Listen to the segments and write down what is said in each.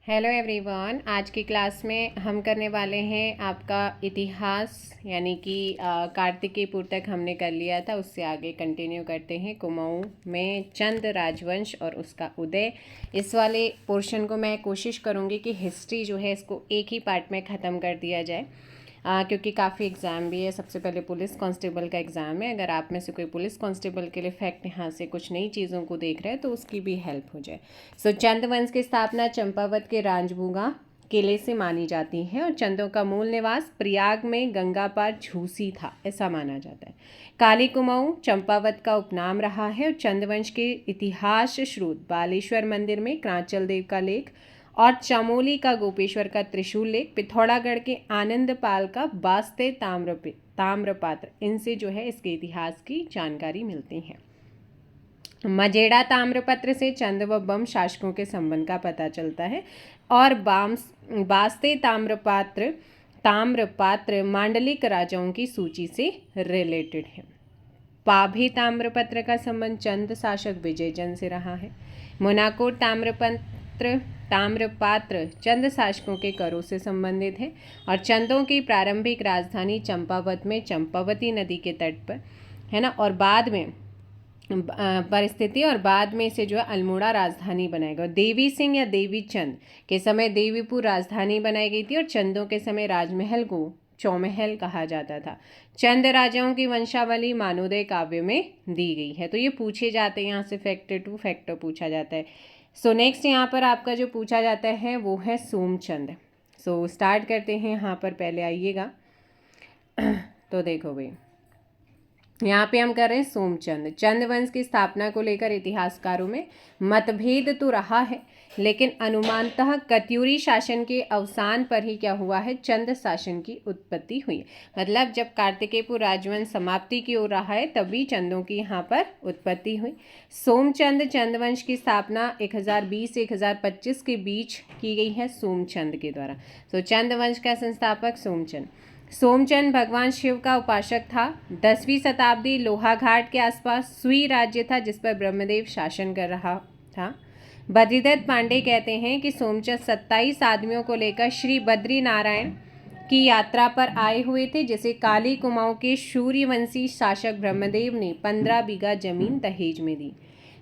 Hello everyone. आज की class में हम करने वाले हैं आपका इतिहास, यानी कि कार्तिकेयपुर तक हमने कर लिया था, उससे आगे कंटिन्यू करते हैं। कुमाऊं में चंद राजवंश और उसका उदय। इस वाले पोर्शन को मैं कोशिश करूंगी कि हिस्ट्री जो है इसको एक ही पार्ट में ख़त्म कर दिया जाए, क्योंकि काफ़ी एग्ज़ाम भी है। सबसे पहले पुलिस कांस्टेबल का एग्ज़ाम है। अगर आप में से कोई पुलिस कांस्टेबल के लिए फैक्ट यहाँ से कुछ नई चीज़ों को देख रहे हैं तो उसकी भी हेल्प हो जाए। चंद वंश की स्थापना चंपावत के राजबूंगा किले से मानी जाती है और चंदों का मूल निवास प्रयाग में गंगा पार झूसी था, ऐसा माना जाता है। काली कुमाऊं चंपावत का उपनाम रहा है और चंदवंश के इतिहास स्रोत बालेश्वर मंदिर में क्रांचल देव का लेख और चमोली का गोपेश्वर का त्रिशूल लेख, पिथौरागढ़ के आनंद पाल का बास्ते ताम्रपात्र, इनसे जो है इसके इतिहास की जानकारी मिलती है। मजेड़ा ताम्रपत्र से चंद व बम शासकों के संबंध का पता चलता है और बास्ते ताम्रपात्र मांडलिक राजाओं की सूची से रिलेटेड है। पाभी ताम्रपत्र का संबंध चंद शासक विजयजन से रहा है। मोनाकोट ताम्रपात्र चंद शासकों के करों से संबंधित है और चंदों की प्रारंभिक राजधानी चंपावत में चंपावती नदी के तट पर है ना, और बाद में परिस्थिति और बाद में से जो है अल्मोड़ा राजधानी बनाई गई। देवी सिंह या देवी चंद के समय देवीपुर राजधानी बनाई गई थी और चंदों के समय राजमहल को चौमहल कहा जाता था। चंद राजाओं की वंशावली मानोदय काव्य में दी गई है। तो ये पूछे जाते हैं, यहाँ से फैक्टर टू फैक्टर पूछा जाता है। नेक्स्ट यहाँ पर आपका जो पूछा जाता है वो है सोमचंद। स्टार्ट करते हैं। यहाँ पर पहले आइएगा तो देखो भाई, यहाँ पे हम कर रहे हैं सोमचंद। चंद वंश की स्थापना को लेकर इतिहासकारों में मतभेद तो रहा है, लेकिन अनुमानतः कत्यूरी शासन के अवसान पर ही क्या हुआ है, चंद शासन की उत्पत्ति हुई। मतलब जब कार्तिकेयपुर राजवंश समाप्ति की ओर रहा है तभी चंदों की यहाँ पर उत्पत्ति हुई। सोमचंद चंदवंश की स्थापना 1020 से 1025 के बीच की गई है सोमचंद के द्वारा। चंद वंश का संस्थापक सोमचंद। सोमचंद भगवान शिव का उपासक था। 10वीं शताब्दी लोहाघाट के आसपास सुई राज्य था जिस पर ब्रह्मदेव शासन कर रहा था। बद्रीदत्त पांडे कहते हैं कि सोमचंद 27 आदमियों को लेकर श्री बद्री नारायण की यात्रा पर आए हुए थे, जिसे काली कुमाऊं के सूर्यवंशी शासक ब्रह्मदेव ने 15 बीघा जमीन दहेज में दी।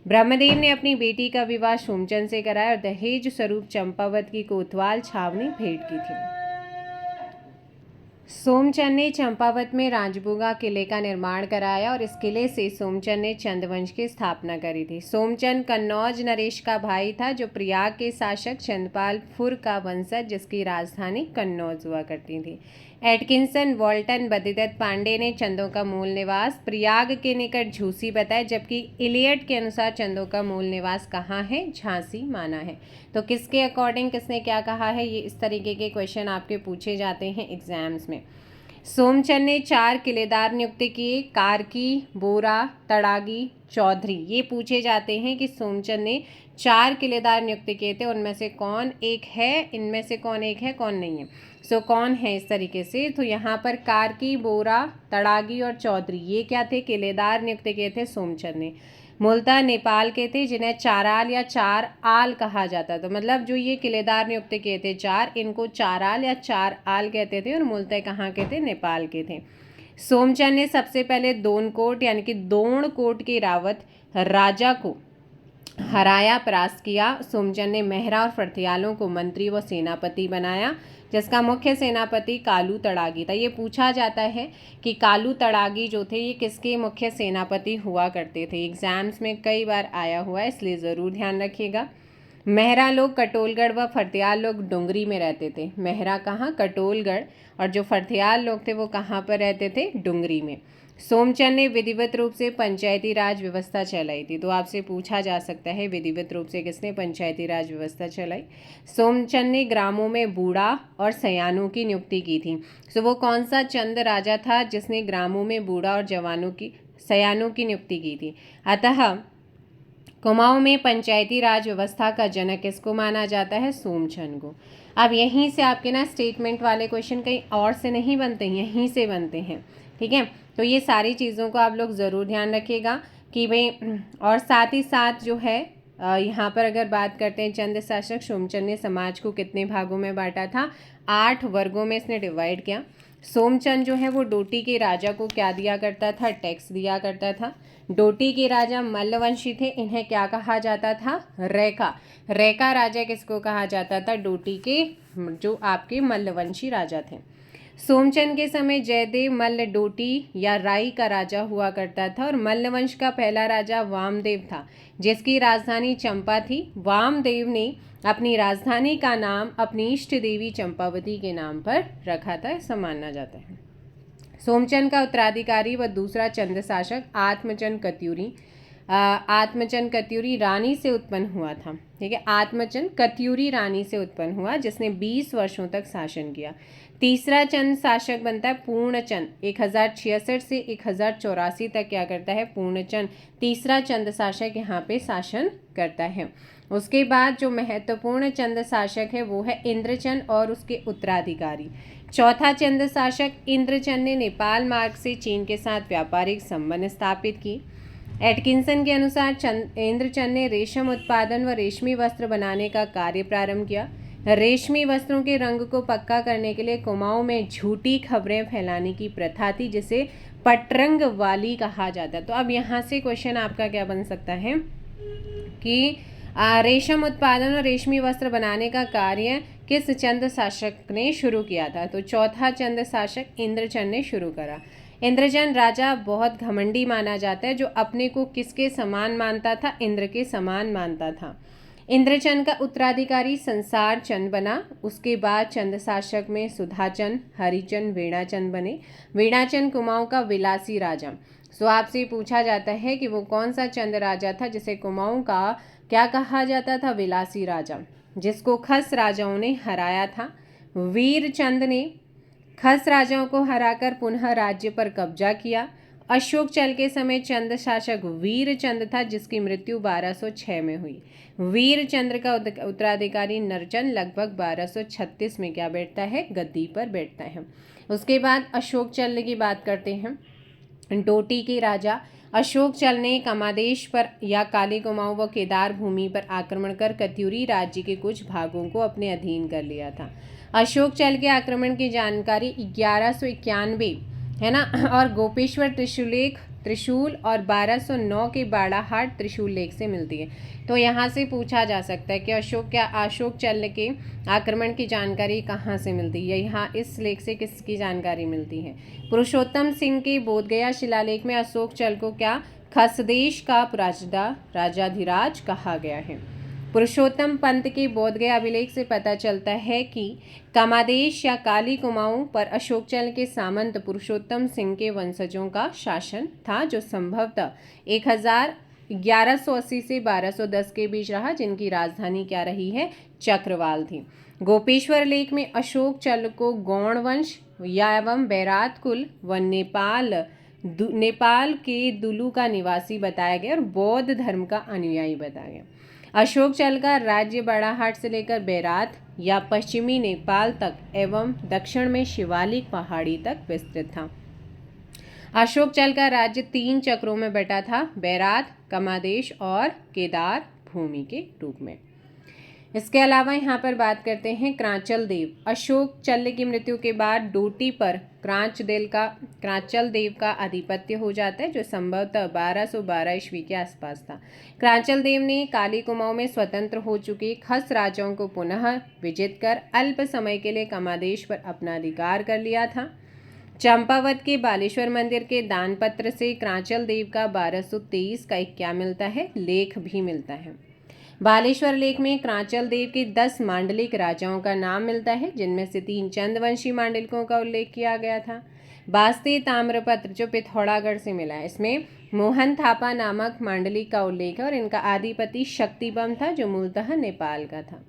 ब्रह्मदेव ने अपनी बेटी का विवाह सोमचंद से कराया और दहेज स्वरूप चंपावत की कोतवाल छावनी भेंट की थी। सोमचंद ने चंपावत में राजबूंगा किले का निर्माण कराया और इस किले से सोमचंद ने चंदवंश की स्थापना करी थी। सोमचंद कन्नौज नरेश का भाई था, जो प्रयाग के शासक चंदपाल फुर का वंशज, जिसकी राजधानी कन्नौज हुआ करती थी। एटकिंसन वॉल्टन बद्रीदत्त पांडे ने चंदों का मूल निवास प्रयाग के निकट झूसी बताया, जबकि इलियट के अनुसार चंदों का मूल निवास कहाँ है, झांसी माना है। तो किसके अकॉर्डिंग किसने क्या कहा है, ये इस तरीके के क्वेश्चन आपके पूछे जाते हैं एग्जाम्स में। सोमचंद ने 4 किलेदार नियुक्त किए, कार्की, बोरा, तड़ागी, चौधरी। ये पूछे जाते हैं कि सोमचंद ने 4 किलेदार नियुक्त किए थे, उनमें से कौन एक है, इनमें से कौन एक है, कौन नहीं है। कौन है इस तरीके से। तो यहाँ पर कार्की, बोरा, तड़ागी और चौधरी ये क्या थे, किलेदार नियुक्त किए थे सोमचंद ने। मूलतः नेपाल के थे, जिन्हें चाराल या चार आल कहा जाता। तो मतलब जो ये किलेदार नियुक्त किए थे 4, इनको चाराल या चार आल कहते थे और मूलतः कहाँ के थे, नेपाल के थे। सोमचंद ने सबसे पहले दोनकोट यानी कि दोणकोट के रावत राजा को हराया, परास्त किया। सोमचंद ने मेहरा और फर्थियालों को मंत्री व सेनापति बनाया, जिसका मुख्य सेनापति कालू तड़ागी था। ये पूछा जाता है कि कालू तड़ागी जो थे ये किसके मुख्य सेनापति हुआ करते थे। एग्जाम्स में कई बार आया हुआ है, इसलिए ज़रूर ध्यान रखिएगा। मेहरा लोग कटोलगढ़ व फर्थियाल लोग डुंगरी में रहते थे। मेहरा कहाँ, कटोलगढ़, और जो फर्थियाल लोग थे वो कहाँ पर रहते थे, डुंगरी में। सोमचंद ने विधिवत रूप से पंचायती राज व्यवस्था चलाई थी। तो आपसे पूछा जा सकता है विधिवत रूप से किसने पंचायती राज व्यवस्था चलाई। सोमचंद ने ग्रामों में बूढ़ा और सयानों की नियुक्ति की थी। वो कौन सा चंद राजा था जिसने ग्रामों में बूढ़ा और सयानों की नियुक्ति की थी। अतः कुमाऊं में पंचायती राज व्यवस्था का जनक किसको माना जाता है, सोमचंद को। अब यहीं से आपके ना स्टेटमेंट वाले क्वेश्चन कहीं और से नहीं बनते, यहीं से बनते हैं, ठीक है। तो ये सारी चीज़ों को आप लोग ज़रूर ध्यान रखिएगा कि भाई, और साथ ही साथ जो है यहाँ पर अगर बात करते हैं चंद शासक सोमचंद ने समाज को कितने भागों में बांटा था, 8 वर्गों में इसने डिवाइड किया। सोमचंद जो है वो डोटी के राजा को क्या दिया करता था, टैक्स दिया करता था। डोटी के राजा मल्लवंशी थे, इन्हें क्या कहा जाता था, रैका। रैका राजा किसको कहा जाता था, डोटी के जो आपके मल्लवंशी राजा थे। सोमचंद के समय जयदेव मल्ल डोटी या राई का राजा हुआ करता था और मल्लवंश का पहला राजा वामदेव था, जिसकी राजधानी चंपा थी। वामदेव ने अपनी राजधानी का नाम अपनी इष्ट देवी चंपावती के नाम पर रखा था, ऐसा माना जाता है। सोमचंद का उत्तराधिकारी व दूसरा चंद शासक आत्मचंद कत्यूरी रानी से उत्पन्न हुआ था। ठीक है, आत्मचंद कत्यूरी रानी से उत्पन्न हुआ, जिसने 20 वर्षों तक शासन किया। तीसरा चंद शासक बनता है पूर्णचंद, 1066 से 1084 तक क्या करता है, पूर्णचंद तीसरा चंद शासक यहाँ पे शासन करता है। उसके बाद जो महत्वपूर्ण चंद शासक है वो है इंद्रचंद और उसके उत्तराधिकारी। चौथा चंद शासक इंद्रचंद ने नेपाल मार्ग से चीन के साथ व्यापारिक संबंध स्थापित की। एटकिंसन के अनुसार इंद्रचंद ने रेशम उत्पादन व रेशमी वस्त्र बनाने का कार्य प्रारंभ किया। रेशमी वस्त्रों के रंग को पक्का करने के लिए कुमाऊं में झूठी खबरें फैलाने की प्रथा थी, जिसे पटरंग वाली कहा जाता है। तो अब यहाँ से क्वेश्चन आपका क्या बन सकता है कि रेशम उत्पादन और रेशमी वस्त्र बनाने का कार्य किस चंद शासक ने शुरू किया था, तो चौथा चंद शासक इंद्रचंद ने शुरू करा। इंद्रचंद राजा बहुत घमंडी माना जाता है, जो अपने को किसके समान मानता था, इंद्र के समान मानता था। इंद्रचंद का उत्तराधिकारी संसार चंद बना। उसके बाद चंद शासक में सुधाचंद, हरिचंद, वीणाचंद बने। वीणाचंद कुमाऊं का विलासी राजा। सो आपसे पूछा जाता है कि वो कौन सा चंद राजा था जिसे कुमाऊं का क्या कहा जाता था, विलासी राजा, जिसको खस राजाओं ने हराया था। वीरचंद ने खस राजाओं को हराकर पुनः राज्य पर कब्जा किया। अशोक चल के समय चंद शासक वीरचंद था, जिसकी मृत्यु 1206 में हुई। वीरचंद्र का उत्तराधिकारी नरचंद लगभग 1236 में क्या बैठता है, गद्दी पर बैठता है। उसके बाद अशोक चल की बात करते हैं। डोटी के राजा अशोक चल ने कमादेश पर या काली कुमाऊं व केदार भूमि पर आक्रमण कर कत्यूरी राज्य के कुछ भागों को अपने अधीन कर लिया था। अशोक चल के आक्रमण की जानकारी 1191 है ना, और गोपेश्वर त्रिशूल और 1209 के बाड़ाहाट त्रिशूल लेख से मिलती है। तो यहाँ से पूछा जा सकता है कि अशोक चल के आक्रमण की जानकारी कहाँ से मिलती है, यहाँ इस लेख से किसकी जानकारी मिलती है। पुरुषोत्तम सिंह के बोधगया शिलालेख में अशोक चल को क्या खसदेश का राजाधिराज कहा गया है। पुरुषोत्तम पंत के बोधगया अभिलेख से पता चलता है कि कमादेश या काली कुमाऊं पर अशोक चल के सामंत पुरुषोत्तम सिंह के वंशजों का शासन था, जो संभवतः 1180 से 1210 के बीच रहा, जिनकी राजधानी क्या रही है, चक्रवाल थी। गोपेश्वर लेख में अशोक चल को गौड़ वंश या एवं बैरात कुल व नेपाल के दुलू का निवासी बताया गया और बौद्ध धर्म का अनुयायी बताया गया। अशोक चल का राज्य बाड़ाहाट से लेकर बैरात या पश्चिमी नेपाल तक एवं दक्षिण में शिवालिक पहाड़ी तक विस्तृत था। अशोक चल का राज्य 3 चक्रों में बटा था, बैरात, कमादेश और केदार भूमि के रूप में। इसके अलावा यहाँ पर बात करते हैं क्रांचल देव। अशोक चल की मृत्यु के बाद डोटी पर क्रांचल देव का आधिपत्य हो जाता है, जो संभवतः 1212 ईस्वी के आसपास था। क्रांचल देव ने काली कुमाऊं में स्वतंत्र हो चुके खस राजाओं को पुनः विजित कर अल्प समय के लिए कमादेश पर अपना अधिकार कर लिया था। चंपावत के बालेश्वर मंदिर के दान पत्र से क्रांचल देव का 1223 का एक क्या मिलता है, लेख भी मिलता है। बालेश्वर लेख में क्रांचल देव के 10 मांडलिक राजाओं का नाम मिलता है, जिनमें से 3 चंदवंशी मांडलिकों का उल्लेख किया गया था। बास्ते ताम्रपत्र जो पिथौरागढ़ से मिला है, इसमें मोहन थापा नामक मांडलिक का उल्लेख है और इनका आधिपति शक्तिबम था, जो मूलतः नेपाल का था।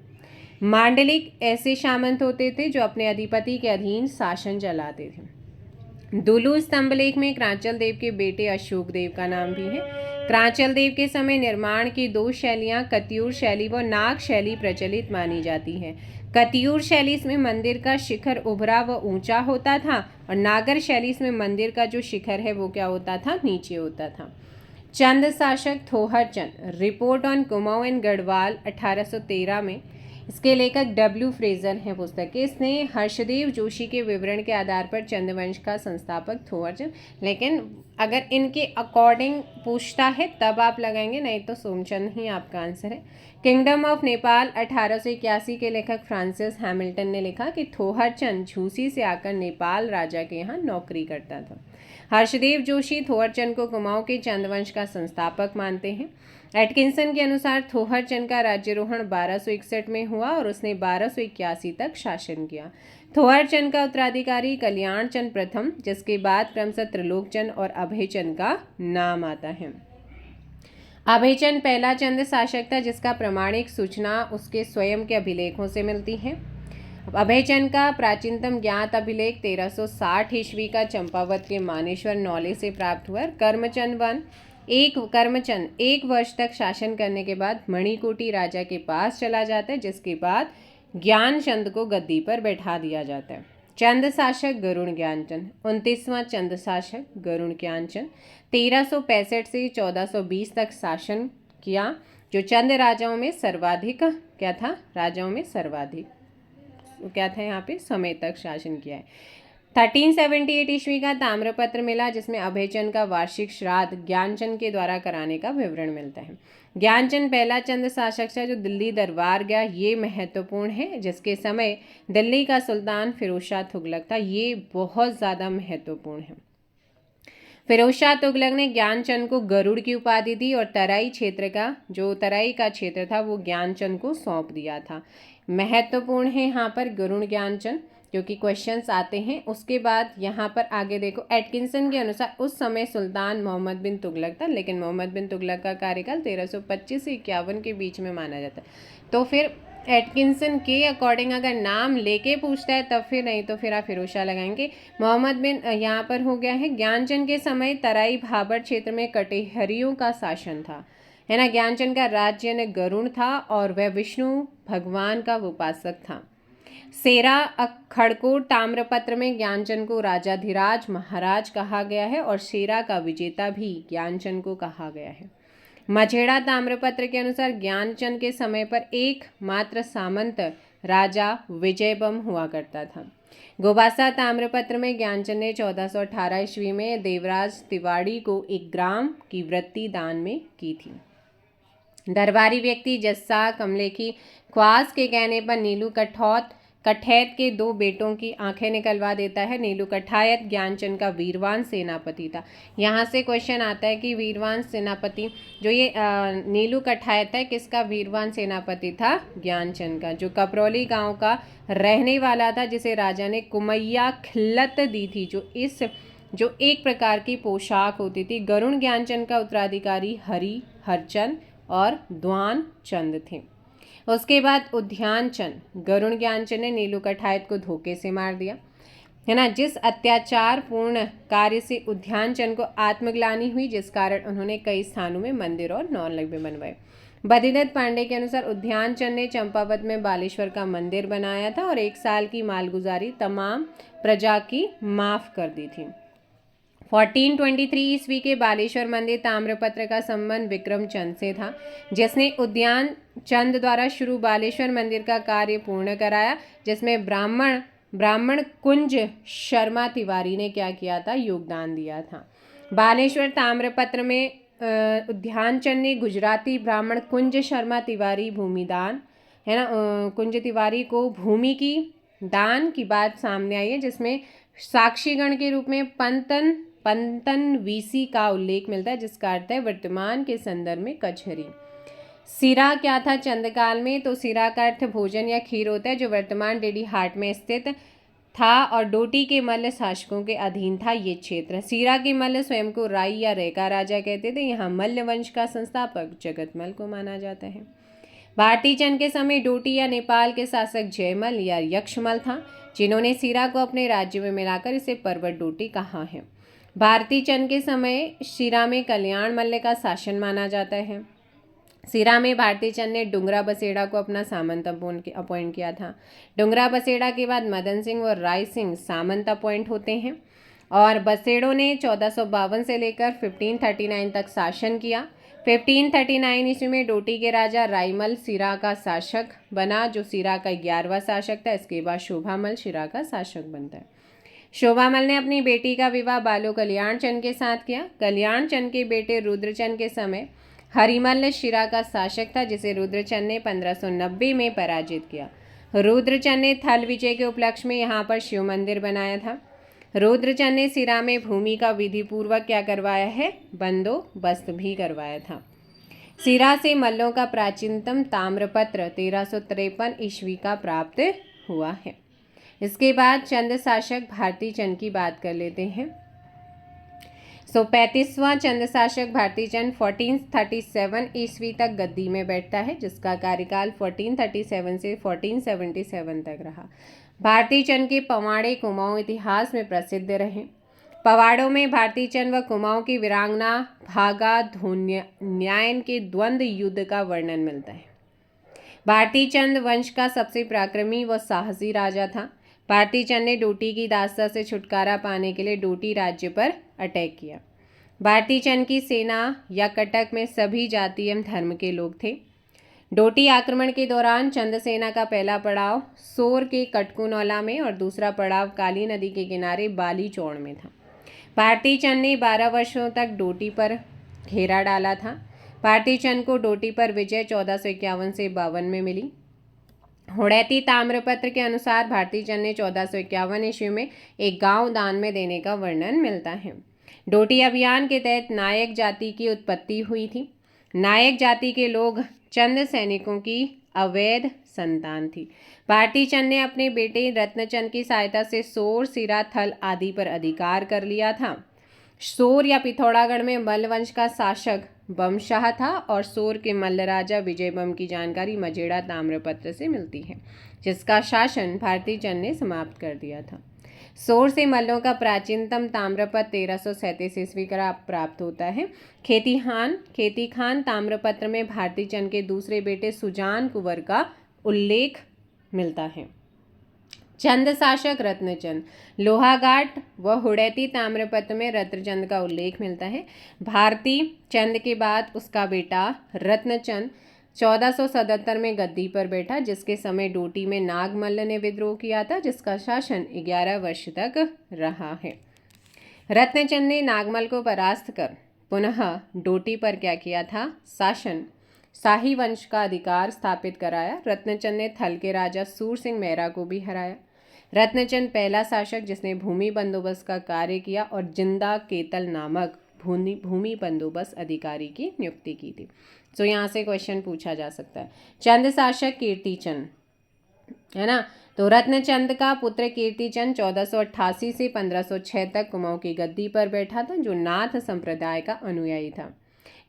मांडलिक ऐसे सामंत होते थे जो अपने अधिपति के अधीन शासन चलाते थे। दुलू स्तंभ लेख में क्रांचल देव के बेटे अशोक देव का नाम भी है। क्रांचल देव के समय निर्माण की 2 शैलियां कतियूर शैली व नाग शैली प्रचलित मानी जाती है। कतियूर शैली इसमें मंदिर का शिखर उभरा व ऊंचा होता था और नागर शैली इसमें मंदिर का जो शिखर है वो क्या होता था, नीचे होता था। चंद शासक Thoharchand, report on Kumaon and Garhwal 1813 में। इसके लेखक डब्ल्यू फ्रेजर हैं पुस्तक के। इसने हर्षदेव जोशी के विवरण के आधार पर चंद्रवंश का संस्थापक थोहरचंद, लेकिन अगर इनके अकॉर्डिंग पूछता है तब आप लगाएंगे, नहीं तो सोमचंद ही आपका आंसर है। किंगडम ऑफ नेपाल 1881 के लेखक फ्रांसिस हैमिल्टन ने लिखा कि थोहरचंद झूसी से आकर नेपाल राजा के यहाँ नौकरी करता था। हर्षदेव जोशी थोहरचंद को कुमाऊं के चंद्रवंश का संस्थापक मानते हैं। एटकिंसन के अनुसार थोहरचंद का राज्यरोहण 1261 में हुआ और उसने 1281 तक शासन किया। थोहरचंद का उत्तराधिकारी कल्याणचंद प्रथम, जिसके बाद क्रमशः त्रिलोकचंद और अभयचंद का नाम आता है। अभयचंद पहला चंद शासक था जिसका प्रमाणिक सूचना उसके स्वयं के अभिलेखों से मिलती है। अभयचंद का प्राचीनतम ज्ञात अभिलेख 1360 ईस्वी का चंपावत के मानेश्वर नौले से प्राप्त हुआ। कर्मचंद एक वर्ष तक शासन करने के बाद मणिकोटी राजा के पास चला जाता है, जिसके बाद ज्ञानचंद को गद्दी पर बैठा दिया जाता है। चंद शासक गरुड़ ज्ञानचंद, 29वां चंद शासक गरुड़ ज्ञानचंद 1365 से 1420 तक शासन किया, जो चंद राजाओं में सर्वाधिक क्या था, राजाओं में सर्वाधिक क्या था यहाँ पे समय तक शासन किया है। 1378 ईस्वी का ताम्रपत्र मिला जिसमें अभयचंद का वार्षिक श्राद्ध ज्ञानचंद के द्वारा कराने का विवरण मिलता है। ज्ञानचंद पहला चंद शासक था जो दिल्ली दरबार गया, ये महत्वपूर्ण है, जिसके समय दिल्ली का सुल्तान फिरोज शाह तुगलक था, ये बहुत ज़्यादा महत्वपूर्ण है। फिरोज शाह तुगलक ने ज्ञानचंद को गरुड़ की उपाधि दी और तराई का क्षेत्र था वो ज्ञानचंद को सौंप दिया था। महत्वपूर्ण है यहाँ पर गरुड़ ज्ञानचंद, क्योंकि क्वेश्चंस आते हैं। उसके बाद यहाँ पर आगे देखो, एटकिंसन के अनुसार उस समय सुल्तान मोहम्मद बिन तुगलक था, लेकिन मोहम्मद बिन तुगलक का कार्यकाल 1325 से 51 के बीच में माना जाता है। तो फिर एटकिंसन के अकॉर्डिंग अगर नाम लेके पूछता है तब फिर, नहीं तो फिर आप फिरोज शाह लगाएंगे। मोहम्मद बिन यहाँ पर हो गया है। ज्ञानचंद के समय तराई भाबर क्षेत्र में कटेहरियों का शासन था, है ना। ज्ञानचंद का राज्य ने गरुड़ था और वह विष्णु भगवान का उपासक था। सेरा खड़कोट ताम्रपत्र में ज्ञानचंद को राजाधिराज महाराज कहा गया है और सेरा का विजेता भी ज्ञानचंद को कहा गया है। मझेड़ा ताम्रपत्र के अनुसार ज्ञानचंद के समय पर एक मात्र सामंत राजा विजयबम हुआ करता था। गोबासा ताम्रपत्र में ज्ञानचंद ने 1418 ईस्वी में देवराज तिवाड़ी को एक ग्राम की वृत्ति दान में की थी। दरबारी व्यक्ति जस्सा कमलेखी ख्वास के कहने पर नीलू कठैत के 2 बेटों की आंखें निकलवा देता है। नीलू कठायत ज्ञानचंद का वीरवान सेनापति था। यहाँ से क्वेश्चन आता है कि वीरवान सेनापति जो ये नीलू कठायत है किसका वीरवान सेनापति था? ज्ञानचंद का, जो कपरौली गांव का रहने वाला था, जिसे राजा ने कुमैया खिल्लत दी थी, जो एक प्रकार की पोशाक होती थी। गरुड़ ज्ञानचंद का उत्तराधिकारी हरचंद और द्वान चंद थे। उसके बाद उद्यान चंद, गरुड़ ज्ञानचंद ने नीलू कठायत को धोखे से मार दिया, है ना। जिस अत्याचार पूर्ण कार्य से उद्यान चंद को आत्मग्लानि हुई, जिस कारण उन्होंने कई स्थानों में मंदिर और नौलखा बनवाए। बद्रीदत्त पांडे के अनुसार उद्यान चंद ने चंपावत में बालेश्वर का मंदिर बनाया था और 1 साल की मालगुजारी तमाम प्रजा की माफ कर दी थी। 1423 ईस्वी के बालेश्वर मंदिर ताम्रपत्र का संबंध विक्रम चंद से था, जिसने उद्यान चंद द्वारा शुरू बालेश्वर मंदिर का कार्य पूर्ण कराया, जिसमें ब्राह्मण कुंज शर्मा तिवारी ने क्या किया था? योगदान दिया था। बालेश्वर ताम्रपत्र में उद्यान चंद ने गुजराती ब्राह्मण कुंज शर्मा तिवारी भूमिदान, है ना, कुंज तिवारी को भूमि की दान की बात सामने आई है, जिसमें साक्षीगण के रूप में पंतन वीसी का उल्लेख मिलता है, जिसका अर्थ है वर्तमान के संदर्भ में कचहरी। सिरा क्या था चंदकाल में? तो सिरा का अर्थ भोजन या खीर होता है, जो वर्तमान डेडी हाट में स्थित था और डोटी के मल्ल शासकों के अधीन था ये क्षेत्र। सिरा के मल्ल स्वयं को राई या रेका राजा कहते थे। यहाँ मल्ल वंश का संस्थापक जगतमल को माना जाता है। भारती चंद के समय डोटी या नेपाल के शासक जयमल या यक्षमल था, जिन्होंने सिरा को अपने राज्य में मिलाकर इसे पर्वत डोटी कहा है। भारती चंद के समय सिरा में कल्याण मल्ल का शासन माना जाता है। सिरा में भारती चंद ने डुंगरा बसेड़ा को अपना सामंत अपॉइंट किया था। डुंगरा बसेड़ा के बाद मदन सिंह और राय सिंह सामंत अपॉइंट होते हैं। और बसेड़ों ने 1452 से लेकर 1539 तक शासन किया। 1539 ईस्वी में डोटी के राजा राईमल सिरा का शासक बना, जो सिरा का 11वां शासक था। इसके बाद शोभामल सिरा का शासक बनता है। शोभामल ने अपनी बेटी का विवाह बालो कल्याण चंद के साथ किया। कल्याण चंद के बेटे रुद्रचंद के समय हरिमल शिरा का शासक था, जिसे रुद्रचंद ने 1590 में पराजित किया। रुद्रचंद ने थल विजय के उपलक्ष्य में यहाँ पर शिव मंदिर बनाया था। रुद्रचंद ने सिरा में भूमि का विधि पूर्वक क्या करवाया है, बंदोबस्त भी करवाया था। सिरा से मल्लों का प्राचीनतम ताम्रपत्र 1353 ईस्वी का प्राप्त हुआ है। इसके बाद चंद शासक भारती चंद की बात कर लेते हैं। 35वां चंद शासक भारती चंद 1437 ईस्वी तक गद्दी में बैठता है, जिसका कार्यकाल 1437 से 1477 तक रहा। भारती चंद के पवाड़े कुमाऊं इतिहास में प्रसिद्ध रहे। पवाड़ों में भारती चंद व कुमाऊं की वीरांगना भागा धोन्यायन के द्वंद्व युद्ध का वर्णन मिलता है। भारती चंद वंश का सबसे पराक्रमी व साहसी राजा था। भारती चंद ने डोटी की दास्ता से छुटकारा पाने के लिए डोटी राज्य पर अटैक किया। भारती चंद की सेना या कटक में सभी जाति एवं धर्म के लोग थे। डोटी आक्रमण के दौरान चंद सेना का पहला पड़ाव सोर के कटकुनौला में और दूसरा पड़ाव काली नदी के किनारे बाली चौड़ में था। भारती चंद ने 12 वर्षों तक डोटी पर घेरा डाला था। भारती चंद को डोटी पर विजय 1451 से 52 में मिली। हुड़ैती ताम्रपत्र के अनुसार भारती चंद ने 1451 ईस्वी में एक गांव दान में देने का वर्णन मिलता है। डोटी अभियान के तहत नायक जाति की उत्पत्ति हुई थी। नायक जाति के लोग चंद सैनिकों की अवैध संतान थी। भारती चंद ने अपने बेटे रत्नचंद की सहायता से सोर, सिरा, थल आदि पर अधिकार कर लिया था। सोर या पिथौरागढ़ में मल्ल वंश का शासक बमशाह था और सोर के मल्ल राजा विजय बम की जानकारी मजेड़ा ताम्रपत्र से मिलती है, जिसका शासन भारती चंद ने समाप्त कर दिया था। सोर से मल्लों का प्राचीनतम ताम्रपत्र 1337 ईस्वी का प्राप्त होता है। खेती खान ताम्रपत्र में भारती चंद के दूसरे बेटे सुजान कुंवर का उल्लेख मिलता है। चंद शासक रत्नचंद, लोहाघाट व हुड़ैती ताम्रपत्र में रत्नचंद का उल्लेख मिलता है। भारती चंद के बाद उसका बेटा रत्नचंद 1477 में गद्दी पर बैठा, जिसके समय डोटी में नागमल्ल ने विद्रोह किया था, जिसका शासन 11 वर्ष तक रहा है। रत्नचंद ने नागमल को परास्त कर पुनः डोटी पर क्या किया था, शासन। शाही वंश का अधिकार स्थापित कराया। रत्नचंद ने थल के राजा सूर सिंह मेहरा को भी हराया। रत्नचंद पहला शासक जिसने भूमि बंदोबस्त का कार्य किया और जिंदा केतल नामक भूमि बंदोबस्त अधिकारी की नियुक्ति की थी। तो यहाँ से क्वेश्चन पूछा जा सकता है। चंद शासक कीर्तिचंद, है ना, तो रत्नचंद का पुत्र कीर्तिचंद 1488 से 1506 तक कुमाऊं की गद्दी पर बैठा था, जो नाथ संप्रदाय का अनुयायी था।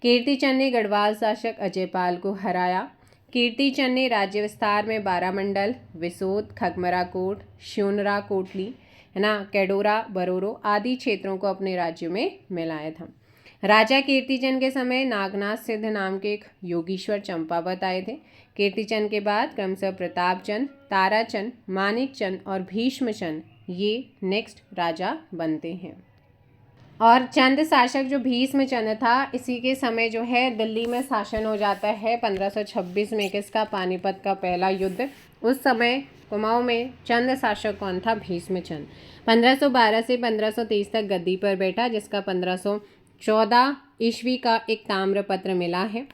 कीर्तिचंद ने गढ़वाल शासक अजयपाल को हराया। कीर्तिचंद ने राज्य विस्तार में बारामंडल, विसोद, खगमरा कोट, श्योनरा कोटली, है ना, कैडोरा, बरोरो आदि क्षेत्रों को अपने राज्य में मिलाया था। राजा कीर्तिचंद के समय नागनाथ सिद्ध नाम के एक योगीश्वर चंपावत आए थे। कीर्तिचंद के बाद क्रमशः प्रतापचंद, ताराचंद, मानिकचंद और भीष्मचंद ये नेक्स्ट राजा बनते हैं। और चंद शासक जो भीष्मचंद था, इसी के समय जो है दिल्ली में शासन हो जाता है 1526 में, किसका, पानीपत का पहला युद्ध। उस समय कुमाऊं में चंद शासक कौन था, भीष्मचंद। 1512 से 1523 तक गद्दी पर बैठा, जिसका 1514 ईस्वी का एक ताम्रपत्र मिला है।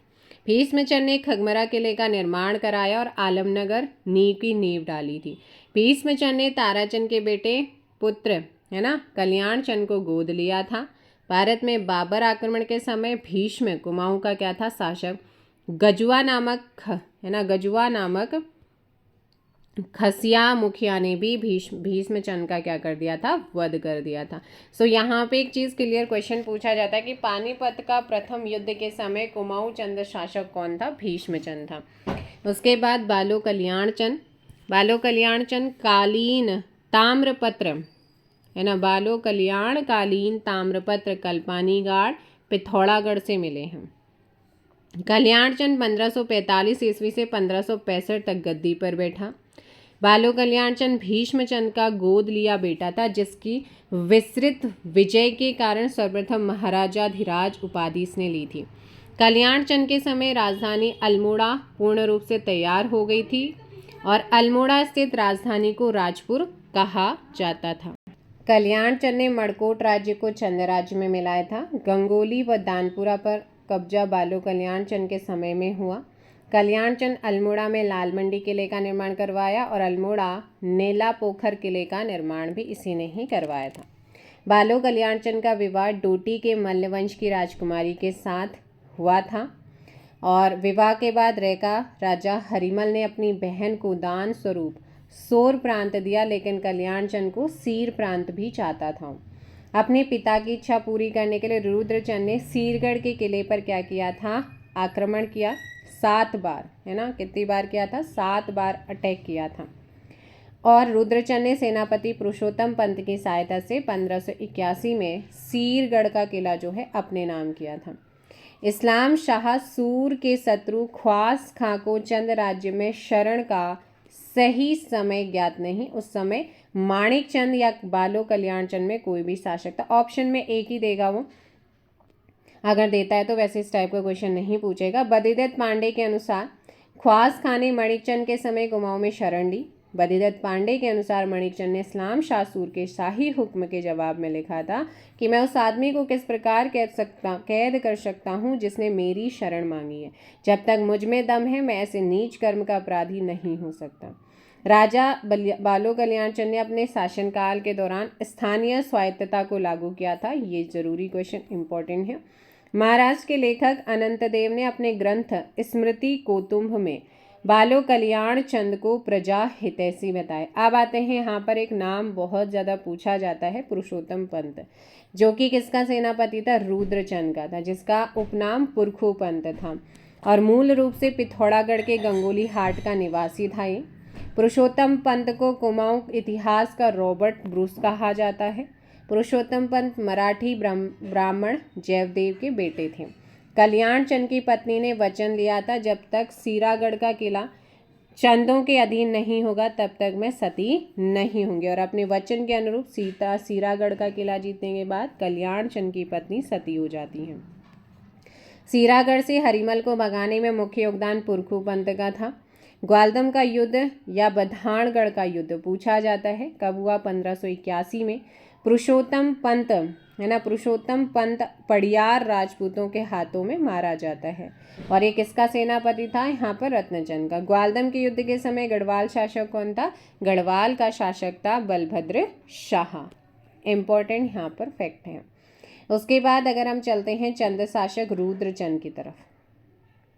भीष्मचंद ने खगमरा किले का निर्माण कराया और आलमनगर की नींव डाली थी। भीष्मचंद ने ताराचंद के बेटे पुत्र, है ना, कल्याण चंद को गोद लिया था। भारत में बाबर आक्रमण के समय भीष्म कुमाऊं का क्या था, शासक। गजुआ नामक खसिया मुखिया ने भी भीष्मचंद का क्या कर दिया था, वध कर दिया था। सो यहाँ पे एक चीज़ क्लियर क्वेश्चन पूछा जाता है कि पानीपत का प्रथम युद्ध के समय कुमाऊं चंद शासक कौन था, भीष्मचंद था। उसके बाद बालो कल्याण चंद कालीन ताम्रपत्र, है ना, बालो कल्याण कालीन ताम्रपत्र कल्पानीगाड़ पिथौरागढ़ से मिले हैं। कल्याण चंद 1545 ईस्वी से 1565 तक गद्दी पर बैठा। बालो कल्याण चंद भीष्मचंद का गोद लिया बेटा था, जिसकी विस्तृत विजय के कारण सर्वप्रथम महाराजाधिराज उपाधि इसने ली थी। कल्याण चंद के समय राजधानी अल्मोड़ा पूर्ण रूप से तैयार हो गई थी और अल्मोड़ा स्थित राजधानी को राजपुर कहा जाता था। कल्याण चंद ने मड़कोट राज्य को चंद राज्य में मिलाया था। गंगोली व दानपुरा पर कब्जा बालो कल्याण चंद के समय में हुआ। कल्याण चंद अल्मोड़ा में लाल मंडी किले का निर्माण करवाया और अल्मोड़ा नेला पोखर किले का निर्माण भी इसी ने ही करवाया था। बालो कल्याण चंद का विवाह डोटी के मल्लवंश की राजकुमारी के साथ हुआ था और विवाह के बाद रेका राजा हरिमल ने अपनी बहन को दान स्वरूप सोर प्रांत दिया, लेकिन कल्याण चंद को सीर प्रांत भी चाहता था। अपने पिता की इच्छा पूरी करने के लिए रुद्रचंद ने सीरगढ़ के किले पर क्या किया था? आक्रमण किया 7 बार, है ना। कितनी बार किया था? 7 बार अटैक किया था। और रुद्रचंद ने सेनापति पुरुषोत्तम पंत की सहायता से 1581 में सीरगढ़ का किला जो है अपने नाम किया था। इस्लाम शाह सूर के शत्रु ख्वास खां को चंद राज्य में शरण का सही समय ज्ञात नहीं। उस समय माणिक चंद या बालो कल्याण चंद में कोई भी शासक था। ऑप्शन में एक ही देगा वो, अगर देता है तो वैसे इस टाइप का क्वेश्चन नहीं पूछेगा। बद्रीदत्त पांडे के अनुसार ख्वास खां ने मणिकचंद के समय कुमाऊं में शरण ली। बद्रीदत्त पांडे के अनुसार मणिकचंद ने इस्लाम शाह सूर के शाही हुक्म के जवाब में लिखा था कि मैं उस आदमी को किस प्रकार कैद कर सकता हूँ जिसने मेरी शरण मांगी है। जब तक मुझ में दम है मैं ऐसे नीच कर्म का अपराधी नहीं हो सकता। राजा बालो कल्याण चंद ने अपने शासनकाल के दौरान स्थानीय स्वायत्तता को लागू किया था। ये जरूरी क्वेश्चन इंपॉर्टेंट है। महाराष्ट्र के लेखक अनंत देव ने अपने ग्रंथ स्मृति कौतुंभ में बालो कल्याण चंद को प्रजा हितैषी बताए। अब आते हैं यहाँ पर एक नाम बहुत ज़्यादा पूछा जाता है, पुरुषोत्तम पंत, जो कि किसका सेनापति था? रुद्रचंद का था, जिसका उपनाम पुरखू पंत था और मूल रूप से पिथौरागढ़ के गंगोली हाट का निवासी था। ये पुरुषोत्तम पंत को कुमाऊं इतिहास का रॉबर्ट ब्रूस कहा जाता है। पुरुषोत्तम पंत मराठी ब्राह्मण जयदेव के बेटे थे। कल्याण चंद की पत्नी ने वचन लिया था, जब तक सीरागढ़ का किला चंदों के अधीन नहीं होगा तब तक मैं सती नहीं होंगी। और अपने वचन के अनुरूप सीरागढ़ का किला जीतने के बाद कल्याण चंद की पत्नी सती हो जाती है। सीरागढ़ से हरिमल को भगाने में मुख्य योगदान पुरखू पंत का था। ग्वालदम का युद्ध या बधानगढ़ का युद्ध पूछा जाता है, कब हुआ? 1581 में। पुरुषोत्तम पंत, है ना, पुरुषोत्तम पंत पड़ियार राजपूतों के हाथों में मारा जाता है और ये किसका सेनापति था? यहाँ पर रत्नचंद का। ग्वालदम के युद्ध के समय गढ़वाल शासक कौन था? गढ़वाल का शासक था बलभद्र शाह। इम्पोर्टेंट यहाँ पर फैक्ट है। उसके बाद अगर हम चलते हैं चंद शासक रुद्रचंद की तरफ,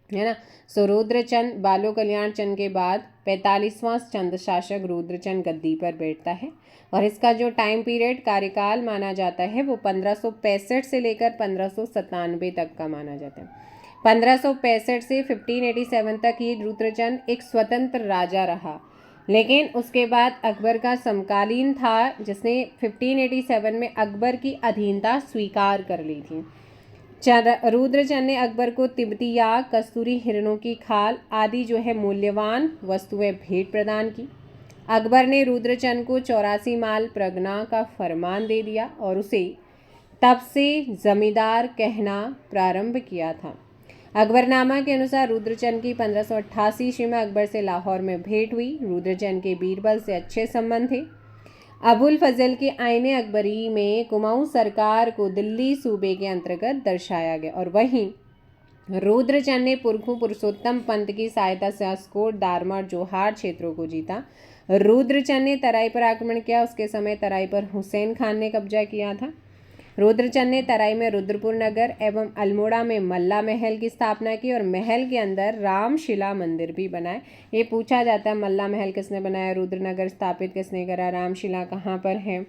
है ना। सो रुद्रचंद बालो कल्याण चंद के बाद 45वां चंद शासक रुद्रचंद गद्दी पर बैठता है और इसका जो टाइम पीरियड कार्यकाल माना जाता है वो 1565 से लेकर 1597 तक का माना जाता है। 1565 से 1587 तक ही रुद्रचंद एक स्वतंत्र राजा रहा, लेकिन उसके बाद अकबर का समकालीन था जिसने 1587 में अकबर की अधीनता स्वीकार कर ली थी। रुद्रचंद ने अकबर को तिब्बती याक, कस्तूरी हिरणों की खाल आदि जो है मूल्यवान वस्तुएं भेंट प्रदान की। अकबर ने रुद्रचंद को 84 माल प्रगना का फरमान दे दिया और उसे तब से जमींदार कहना प्रारंभ किया था। अकबरनामा के अनुसार रुद्रचंद की 1588 ईस्वी में अकबर से लाहौर में भेंट हुई। रुद्रचंद के बीरबल से अच्छे संबंध थे। अबुल फजल के आईने अकबरी में कुमाऊं सरकार को दिल्ली सूबे के अंतर्गत दर्शाया गया और वहीं रुद्रचंद ने पुरखू पुरुषोत्तम पंत की सहायता से अस्कोट, दारमर, जोहार क्षेत्रों को जीता। रुद्रचंद ने तराई पर आक्रमण किया। उसके समय तराई पर हुसैन खान ने कब्जा किया था। रुद्रचंद ने तराई में रुद्रपुर नगर एवं अल्मोड़ा में मल्ला महल की स्थापना की और महल के अंदर रामशिला मंदिर भी बनाए। ये पूछा जाता है मल्ला महल किसने बनाया, रुद्रनगर स्थापित किसने करा, रामशिला कहाँ पर है।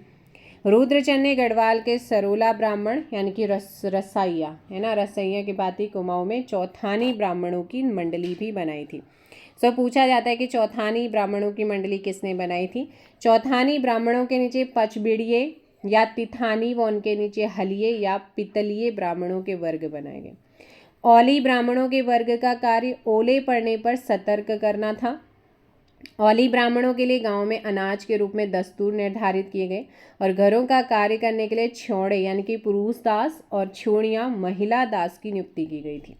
रुद्रचंद ने गढ़वाल के सरोला ब्राह्मण यानी कि रसैया, है ना, रसैया की बाती कुमाऊं में चौथानी ब्राह्मणों की मंडली भी बनाई थी। सो पूछा जाता है कि चौथानी ब्राह्मणों की मंडली किसने बनाई थी। चौथानी ब्राह्मणों के नीचे पचबिड़िये या तिथानी व उनके नीचे हलिये या पितलिये ब्राह्मणों के वर्ग बनाए गए। औली ब्राह्मणों के वर्ग का कार्य ओले पड़ने पर सतर्क करना था। औली ब्राह्मणों के लिए गांव में अनाज के रूप में दस्तूर निर्धारित किए गए और घरों का कार्य करने के लिए छौड़े यानी कि पुरुष दास और छौड़ियाँ महिला दास की नियुक्ति की गई थी।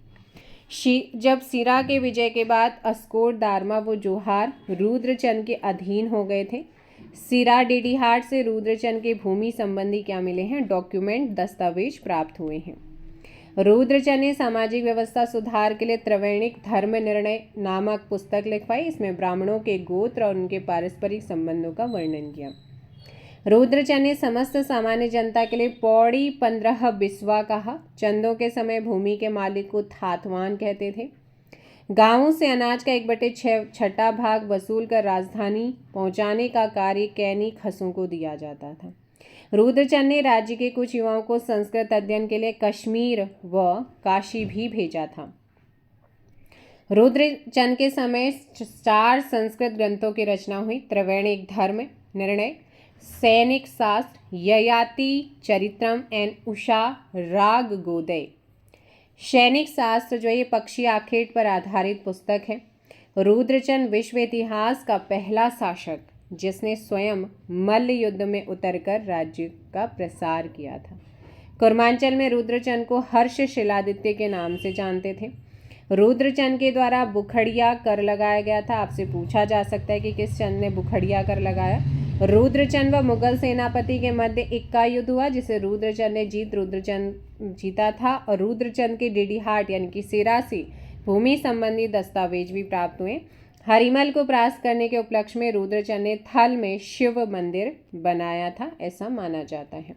जब सिरा के विजय के बाद अस्कोट, दारमा व जोहार रुद्रचंद के अधीन हो गए थे। सिरा डेडीहाट से रुद्रचंद के भूमि संबंधी क्या मिले हैं? डॉक्यूमेंट, दस्तावेज प्राप्त हुए हैं। रुद्रचंद ने सामाजिक व्यवस्था सुधार के लिए त्रैवणिक धर्म निर्णय नामक पुस्तक लिखवाई। इसमें ब्राह्मणों के गोत्र और उनके पारस्परिक संबंधों का वर्णन किया। रुद्रचंद ने समस्त सामान्य जनता के लिए पौड़ी 15 बिस्वा कहा। चंदों के समय भूमि के मालिक को थातवान कहते थे। गांवों से अनाज का 1/6 भाग वसूल कर राजधानी पहुंचाने का कार्य कैनी खसों को दिया जाता था। रुद्रचंद ने राज्य के कुछ युवाओं को संस्कृत अध्ययन के लिए कश्मीर व काशी भी भेजा था। रुद्रचंद के समय 4 संस्कृत ग्रंथों की रचना हुई। त्रैवणिक धर्म निर्णय, सैनिक शास्त्र, ययाति चरित्रम एंड उषा राग गोदय। सैनिक शास्त्र जो ये पक्षी आखेट पर आधारित पुस्तक है। रुद्रचंद विश्व इतिहास का पहला शासक जिसने स्वयं मल्ल युद्ध में उतरकर राज्य का प्रसार किया था। कुर्मांचल में रुद्रचंद को हर्ष शिलादित्य के नाम से जानते थे। रुद्रचंद के द्वारा बुखड़िया कर लगाया गया था। आपसे पूछा जा सकता है कि किस चंद ने बुखड़िया कर लगाया? रुद्रचंद व मुगल सेनापति के मध्य इक्का युद्ध हुआ जिसे रुद्रचंद ने रुद्रचंद जीता था और रुद्रचंद के डेडीहाट यानी कि सिरा से भूमि संबंधी दस्तावेज भी प्राप्त हुए। हरिमल को परास्त करने के उपलक्ष्य में रुद्रचंद ने थल में शिव मंदिर बनाया था, ऐसा माना जाता है।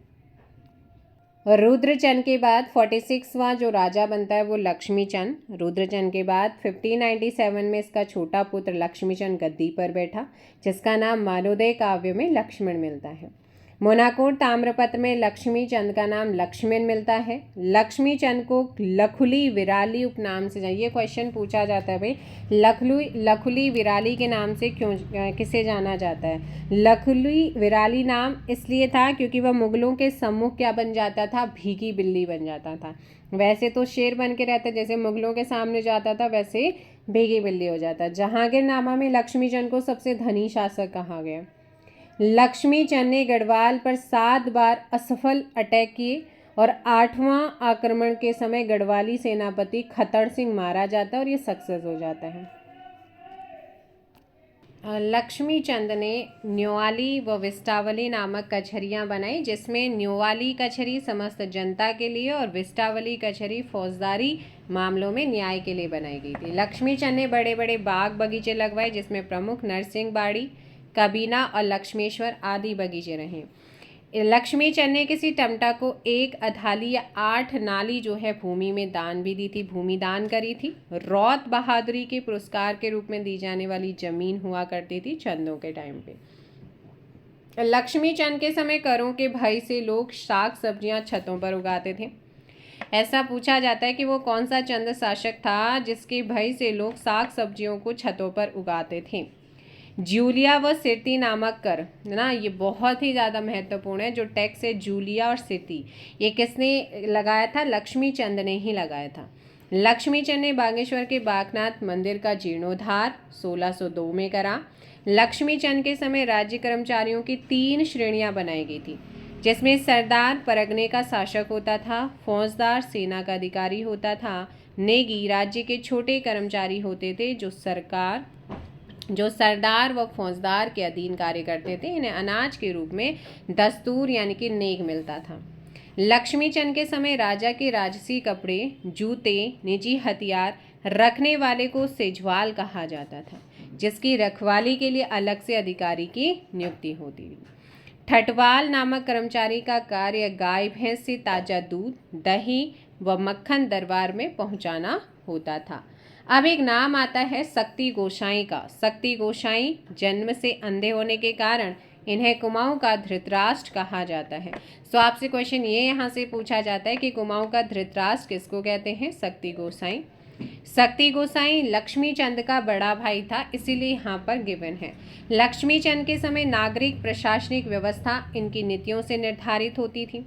रुद्रचंद के बाद 46वां जो राजा बनता है वो लक्ष्मीचंद। रुद्रचंद के बाद 1597 में इसका छोटा पुत्र लक्ष्मीचंद गद्दी पर बैठा जिसका नाम मानोदय काव्य में लक्ष्मण मिलता है। मोनाकोट ताम्रपत्र में लक्ष्मीचंद का नाम लक्ष्मण मिलता है। लक्ष्मीचंद को लखुली विराली उपनाम से ये क्वेश्चन पूछा जाता है भाई, लखुली विराली के नाम से क्यों किसे जाना जाता है? लखुली विराली नाम इसलिए था क्योंकि वह मुगलों के सम्मुख क्या बन जाता था? भीगी बिल्ली बन जाता था। वैसे तो शेर बन के रहता, जैसे मुगलों के सामने जाता था वैसे भीगी बिल्ली हो जाता। जहांगीरनामा में लक्ष्मीचंद को सबसे धनी शासक कहा गया। लक्ष्मीचंद ने गढ़वाल पर 7 बार असफल अटैक किए और 8वां आक्रमण के समय गढ़वाली सेनापति खतर सिंह मारा जाता है और ये सक्सेस हो जाता है। लक्ष्मीचंद ने न्योवाली व विस्टावली नामक कचहरियाँ बनाई जिसमें न्योवाली कचहरी समस्त जनता के लिए और विस्टावली कचहरी फौजदारी मामलों में न्याय के लिए बनाई गई थी। लक्ष्मीचंद ने बड़े बड़े बाग बगीचे लगवाए जिसमें प्रमुख नरसिंह बाड़ी, कबीना और लक्ष्मेश्वर आदि बगीचे रहे। लक्ष्मीचंद ने किसी टमटा को 1 अधाली या 8 नाली जो है भूमि में दान भी दी थी, भूमि दान करी थी। रौत बहादुरी के पुरस्कार के रूप में दी जाने वाली जमीन हुआ करती थी चंदों के टाइम पे। लक्ष्मीचंद के समय करों के भय से लोग साग सब्जियां छतों पर उगाते थे। ऐसा पूछा जाता है कि वो कौन सा चंद शासक था जिसके भय से लोग साग सब्जियों को छतों पर उगाते थे? जूलिया व सिरती नामक कर ना, ये बहुत ही ज़्यादा महत्वपूर्ण है। जो टैक्स है जूलिया और सिरती, ये किसने लगाया था? लक्ष्मीचंद ने ही लगाया था। लक्ष्मीचंद ने बागेश्वर के बागनाथ मंदिर का जीर्णोद्धार 1602 में करा। लक्ष्मीचंद के समय राज्य कर्मचारियों की 3 श्रेणियां बनाई गई थी जिसमें सरदार परगने का शासक होता था, फौजदार सेना का अधिकारी होता था, नेगी राज्य के छोटे कर्मचारी होते थे जो सरदार व फौजदार के अधीन कार्य करते थे। इन्हें अनाज के रूप में दस्तूर यानी कि नेग मिलता था। लक्ष्मीचंद के समय राजा के राजसी कपड़े, जूते, निजी हथियार रखने वाले को सेजवाल कहा जाता था जिसकी रखवाली के लिए अलग से अधिकारी की नियुक्ति होती थी। ठटवाल नामक कर्मचारी का कार्य गाय भैंस से ताजा दूध, दही व मक्खन दरबार में पहुंचाना होता था। अब एक नाम आता है शक्ति गोसाई का। शक्ति गोसाई जन्म से अंधे होने के कारण इन्हें कुमाऊं का धृतराष्ट्र कहा जाता है। सो आपसे क्वेश्चन ये यहाँ से पूछा जाता है कि कुमाऊं का धृतराष्ट्र किसको कहते हैं? शक्ति गोसाई। शक्ति गोसाई लक्ष्मीचंद का बड़ा भाई था, इसीलिए यहाँ पर गिवन है। लक्ष्मीचंद के समय नागरिक प्रशासनिक व्यवस्था इनकी नीतियों से निर्धारित होती थी।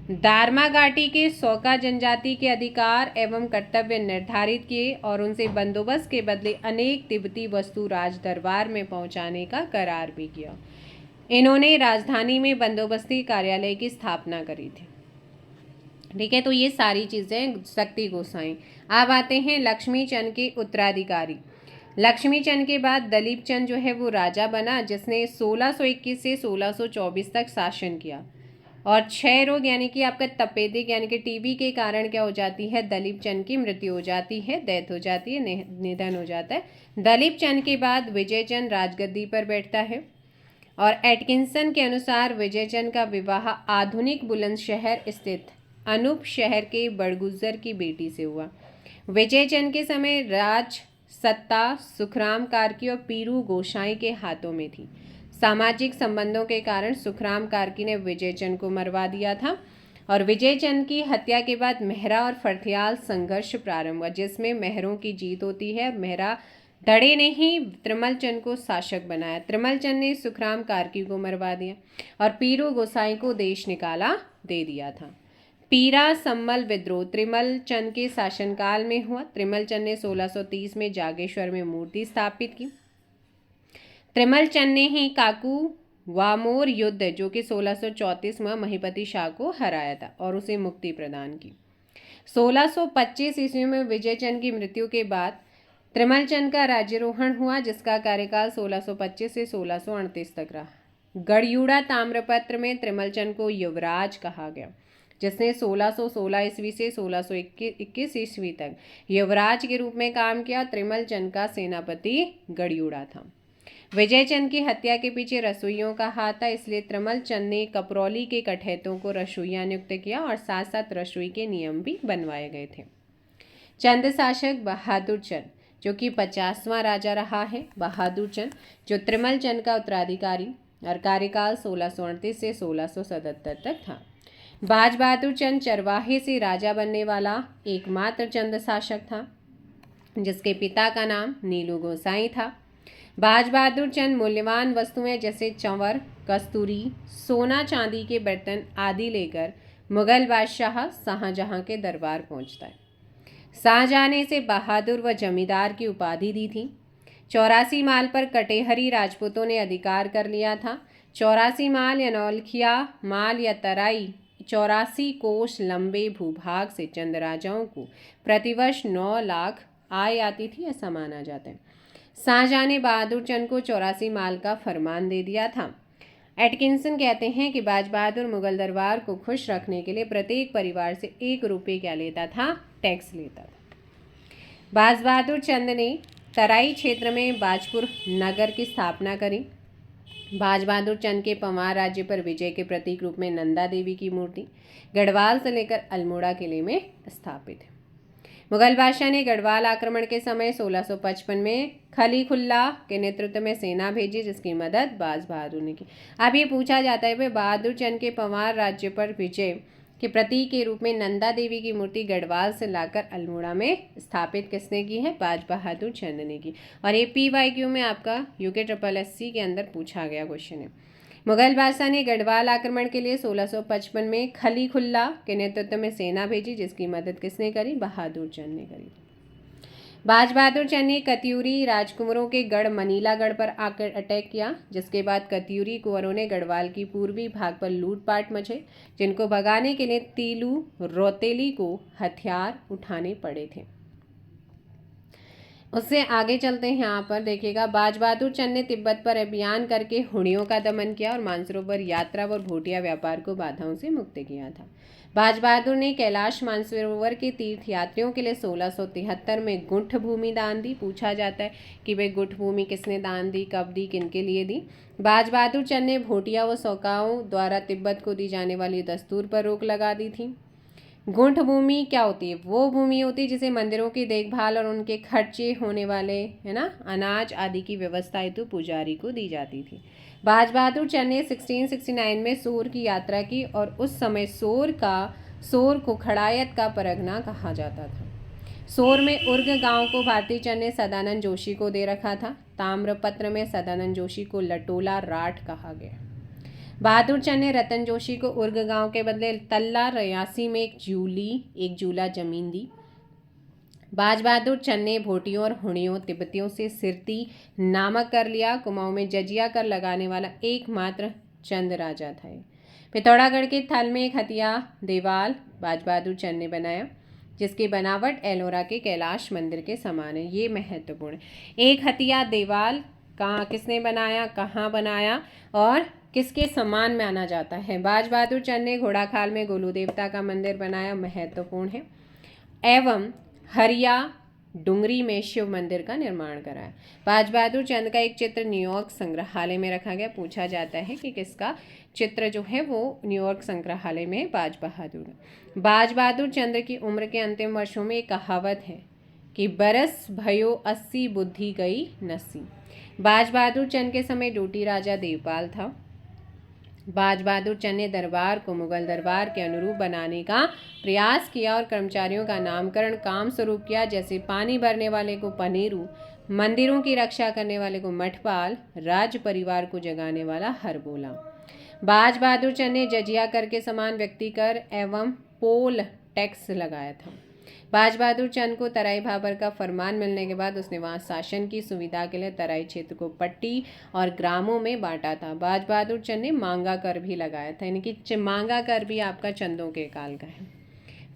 दारमा घाटी के सौका जनजाति के अधिकार एवं कर्तव्य निर्धारित किए और उनसे बंदोबस्त के बदले अनेक तिब्बती वस्तु राज दरबार में पहुंचाने का करार भी किया। इन्होंने राजधानी में बंदोबस्ती कार्यालय की स्थापना करी थी। ठीक है, तो ये सारी चीज़ें शक्ति गोसाई। अब आते हैं लक्ष्मी चंद के उत्तराधिकारी। लक्ष्मी चंद के बाद दलीप चंद जो है वो राजा बना, जिसने 1621 से 1624 तक शासन किया। और क्षय रोग यानी कि आपका तपेदिक यानी कि टीबी के कारण क्या हो जाती है, दलीप चंद की मृत्यु हो जाती है, डेथ हो जाती है, निधन हो जाता है। दलीप चंद के बाद विजय चंद राजगद्दी पर बैठता है और एटकिंसन के अनुसार विजय चंद का विवाह आधुनिक बुलंदशहर स्थित अनूप शहर के बड़गुजर की बेटी से हुआ। विजय चंद के समय राज सत्ता सुखराम कार्की और पीरू गोसाई के हाथों में थी। सामाजिक संबंधों के कारण सुखराम कार्की ने विजय चंद को मरवा दिया था और विजय चंद की हत्या के बाद मेहरा और फर्थियाल संघर्ष प्रारंभ हुआ, जिसमें मेहरों की जीत होती है। मेहरा धड़े ने ही त्रिमल चंद को शासक बनाया। त्रिमल चंद ने सुखराम कार्की को मरवा दिया और पीरू गोसाई को देश निकाला दे दिया था। पीरा सम्मल विद्रोह त्रिमल चंद के शासनकाल में हुआ। त्रिमल चंद ने 1630 में जागेश्वर में मूर्ति स्थापित की। त्रिमल चंद ने ही काकू वामोर युद्ध जो कि 1634 में महिपति शाह को हराया था और उसे मुक्ति प्रदान की। 1625 ईस्वी में विजय चंद की मृत्यु के बाद त्रिमल चंद का राज्यारोहण हुआ, जिसका कार्यकाल 1625 से 1638 तक रहा। गढ़युड़ा ताम्रपत्र में त्रिमल चंद को युवराज कहा गया, जिसने 1616 ईस्वी से 1621 ईस्वी तक युवराज के रूप में काम किया। त्रिमल चंद का सेनापति गढ़युड़ा था। विजय चंद की हत्या के पीछे रसोइयों का हाथ था, इसलिए त्रिमल चंद ने कपरौली के कठैतों को रसोइया नियुक्त किया और साथ साथ रसोई के नियम भी बनवाए गए थे। चंद शासक बहादुर चंद जो कि 50वां राजा रहा है। बहादुर चंद जो त्रिमल चंद का उत्तराधिकारी और कार्यकाल 1638 से 1677 तक था। बाज बहादुर चंद चरवाहे से राजा बनने वाला एकमात्र चंद शासक था, जिसके पिता का नाम नीलू गोसाई था। बाज बहादुर चंद मूल्यवान वस्तुएं जैसे चंवर, कस्तूरी, सोना चांदी के बर्तन आदि लेकर मुगल बादशाह शाहजहां के दरबार पहुंचता है। शाहजहां ने इसे बहादुर व जमींदार की उपाधि दी थी। 84 माल पर कटेहरी राजपूतों ने अधिकार कर लिया था। 84 माल या नौलखिया माल या तराई 84 कोस लंबे भूभाग से चंद राजाओं को प्रतिवर्ष 9 लाख आय आती थी, ऐसा माना जाता है। शाहजहां ने बहादुर चंद को 84 माल का फरमान दे दिया था। एटकिंसन कहते हैं कि बाज बहादुर मुगल दरबार को खुश रखने के लिए प्रत्येक परिवार से 1 रुपये क्या लेता था, टैक्स लेता था। बाज बहादुर चंद ने तराई क्षेत्र में बाजपुर नगर की स्थापना करी। बाज बहादुर चंद के पंवार राज्य पर विजय के प्रतीक रूप में नंदा देवी की मूर्ति गढ़वाल से लेकर अल्मोड़ा किले में स्थापित है। मुगल बादशाह ने गढ़वाल आक्रमण के समय 1655 में खलीखुल्ला के नेतृत्व में सेना भेजी, जिसकी मदद बाज बहादुर ने की। अब ये पूछा जाता है, बहादुर चंद के पंवार राज्य पर विजय के प्रतीक के रूप में नंदा देवी की मूर्ति गढ़वाल से लाकर अल्मोड़ा में स्थापित किसने की है? बाज बहादुर चंद ने की। और ये PYQ में आपका UK SSC के अंदर पूछा गया क्वेश्चन है। मुगल बादशाह ने गढ़वाल आक्रमण के लिए 1655 में खलीखुल्ला के नेतृत्व में सेना भेजी, जिसकी मदद किसने करी? बहादुर चंद ने करी। बाज बहादुर चंद ने कत्यूरी राजकुंवरों के गढ़ मनीलागढ़ पर आकर अटैक किया, जिसके बाद कत्यूरी कुंवरों ने गढ़वाल की पूर्वी भाग पर लूटपाट मचे, जिनको भगाने के लिए तीलू रौतेली को हथियार उठाने पड़े थे। उससे आगे चलते हैं। यहाँ पर देखिएगा, बाज बहादुर चंद ने तिब्बत पर अभियान करके हुणियों का दमन किया और मानसरोवर यात्रा और भोटिया व्यापार को बाधाओं से मुक्त किया था। बाज बहादुर ने कैलाश मानसरोवर के तीर्थ यात्रियों के लिए 1673 में गुंठ भूमि दान दी। पूछा जाता है कि भाई गुंठ भूमि किसने दान दी, कब दी, किनके लिए दी? बाज बहादुर चंद ने भोटिया व सौकाओं द्वारा तिब्बत को दी जाने वाली दस्तूर पर रोक लगा दी थी। गुंठ भूमि क्या होती है? वो भूमि होती है जिसे मंदिरों की देखभाल और उनके खर्चे होने वाले अनाज आदि की व्यवस्था हेतु पुजारी को दी जाती थी। बाज बहादुर चंद ने 1669 में सोर की यात्रा की और उस समय सोर को खड़ायत का परगना कहा जाता था। सोर में उर्ग गांव को भारती चंद ने सदानंद जोशी को दे रखा था। ताम्रपत्र में सदानंद जोशी को लटोला राठ कहा गया। बहादुर चंद ने रतन जोशी को उर्ग गांव के बदले तल्ला रयासी में एक जूला जमीन दी। बाज बहादुर चंद ने भोटियों और हुणियों तिब्बतियों से सिरती नामक कर लिया। कुमाऊं में जजिया कर लगाने वाला एकमात्र चंद राजा था। पिथौरागढ़ के थल में एक हथिया देवाल बाज बहादुर चंद ने बनाया, जिसकी बनावट एलोरा के कैलाश मंदिर के समान है। ये महत्वपूर्ण है। एक हथिया देवाल किसने बनाया, कहाँ बनाया और किसके समान माना जाता है? बाज बहादुर चंद ने घोड़ाखाल में गोलू देवता का मंदिर बनाया, महत्वपूर्ण है। एवं हरिया डुंगरी में शिव मंदिर का निर्माण कराया। बाज बहादुर चंद का एक चित्र न्यूयॉर्क संग्रहालय में रखा गया। पूछा जाता है कि किसका चित्र जो है वो न्यूयॉर्क संग्रहालय में बाज बहादुर चंद्र की उम्र के अंतिम वर्षों में एक कहावत है कि बरस भयो 80 बुद्धि गई नसी। बाज बहादुर चंद के समय डोटी राजा देवपाल था। बाज बहादुर चंद ने दरबार को मुगल दरबार के अनुरूप बनाने का प्रयास किया और कर्मचारियों का नामकरण काम स्वरूप किया, जैसे पानी भरने वाले को पनेरू, मंदिरों की रक्षा करने वाले को मठपाल, राज परिवार को जगाने वाला हरबोला। बाज बहादुर चंद ने जजिया कर के समान व्यक्ति कर एवं पोल टैक्स लगाया था। बाज बहादुर चंद को तराई भाबर का फरमान मिलने के बाद उसने वहां शासन की सुविधा के लिए तराई क्षेत्र को पट्टी और ग्रामों में बांटा था। बाज बहादुर चंद ने मांगा कर भी लगाया था, यानी कि मांगा कर भी आपका चंदों के काल का है।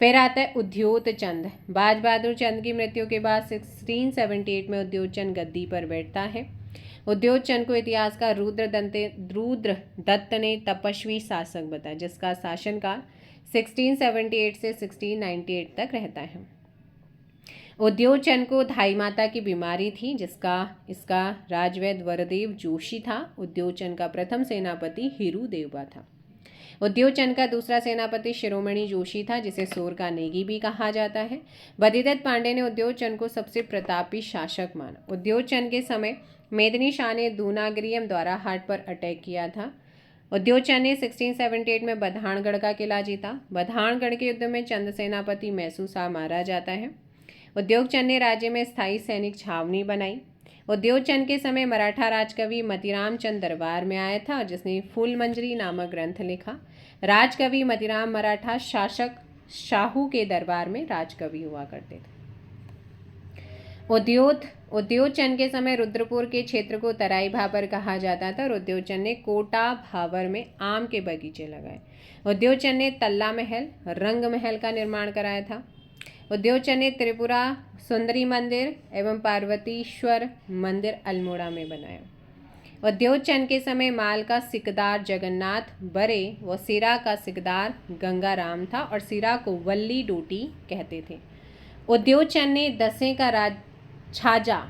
फिर आता है उद्योत चंद। बाज बहादुर चंद की मृत्यु के बाद 1678 में उद्योत चंद गद्दी पर बैठता है। उद्योत चंद को इतिहासकार रुद्र दत्त ने तपस्वी शासक बताया, जिसका शासनकाल 1678 से 1698 तक रहता है। उद्योत चंद को धाई माता की बीमारी थी, इसका राजवैद्य वरदेव जोशी था। उद्योत चंद का प्रथम सेनापति हीरू देवबा था। उद्योत चंद का दूसरा सेनापति शिरोमणि जोशी था, जिसे सोर का नेगी भी कहा जाता है। बद्रीदत्त पांडे ने उद्योत चंद को सबसे प्रतापी शासक माना। उद्योत चंद के समय मेदिनी शाह ने दूनागिरियम द्वारा हाट पर अटैक किया था। उद्योत चंद ने 1678 में बधानगढ़ का किला जीता। बधानगढ़ के युद्ध में चंद सेनापति मैसू शाह मारा जाता है। उद्योग चंद ने राज्य में स्थायी सैनिक छावनी बनाई। उद्योग चंद के समय मराठा राजकवि मतीराम चंद दरबार में आया था, जिसने फूल मंजरी नामक ग्रंथ लिखा। राजकवि मतीराम मराठा शासक शाहू के दरबार में राजकवि हुआ करते थे। उद्योग चंद के समय रुद्रपुर के क्षेत्र को तराई भाबर कहा जाता था और उद्योग चंद ने कोटा भाबर में आम के बगीचे लगाए। उद्योग चंद ने तल्ला महल, रंग महल का निर्माण कराया था। उद्योग चंद ने त्रिपुरा सुंदरी मंदिर एवं पार्वतीश्वर मंदिर अल्मोड़ा में बनाया। उद्योग चंद के समय माल का सिकदार जगन्नाथ बरे व सिरा का सिकदार गंगाराम था और सिरा को वल्ली डोटी कहते थे। उद्योग चंद ने दसें का छाजा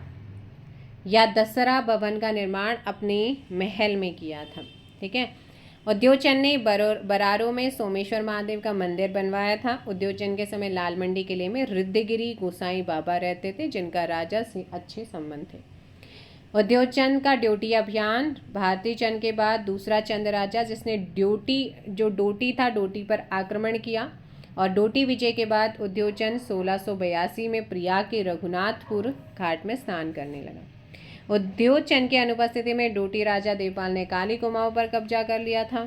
या दसरा भवन का निर्माण अपने महल में किया था। ठीक है। उद्योग चंद ने बरारो में सोमेश्वर महादेव का मंदिर बनवाया था। उद्योग चंद के समय लाल मंडी किले में रिद्धिगिरी गोसाई बाबा रहते थे, जिनका राजा से अच्छे संबंध थे। उद्योग चंद का ड्योटी अभियान भारती चंद के बाद दूसरा चंद राजा, जिसने डोटी पर आक्रमण किया और डोटी विजय के बाद उद्योग चंद 1682 में प्रयाग के रघुनाथपुर घाट में स्नान करने लगा। उद्योग चंद की अनुपस्थिति में डोटी राजा देवपाल ने काली कुमाऊं पर कब्जा कर लिया था।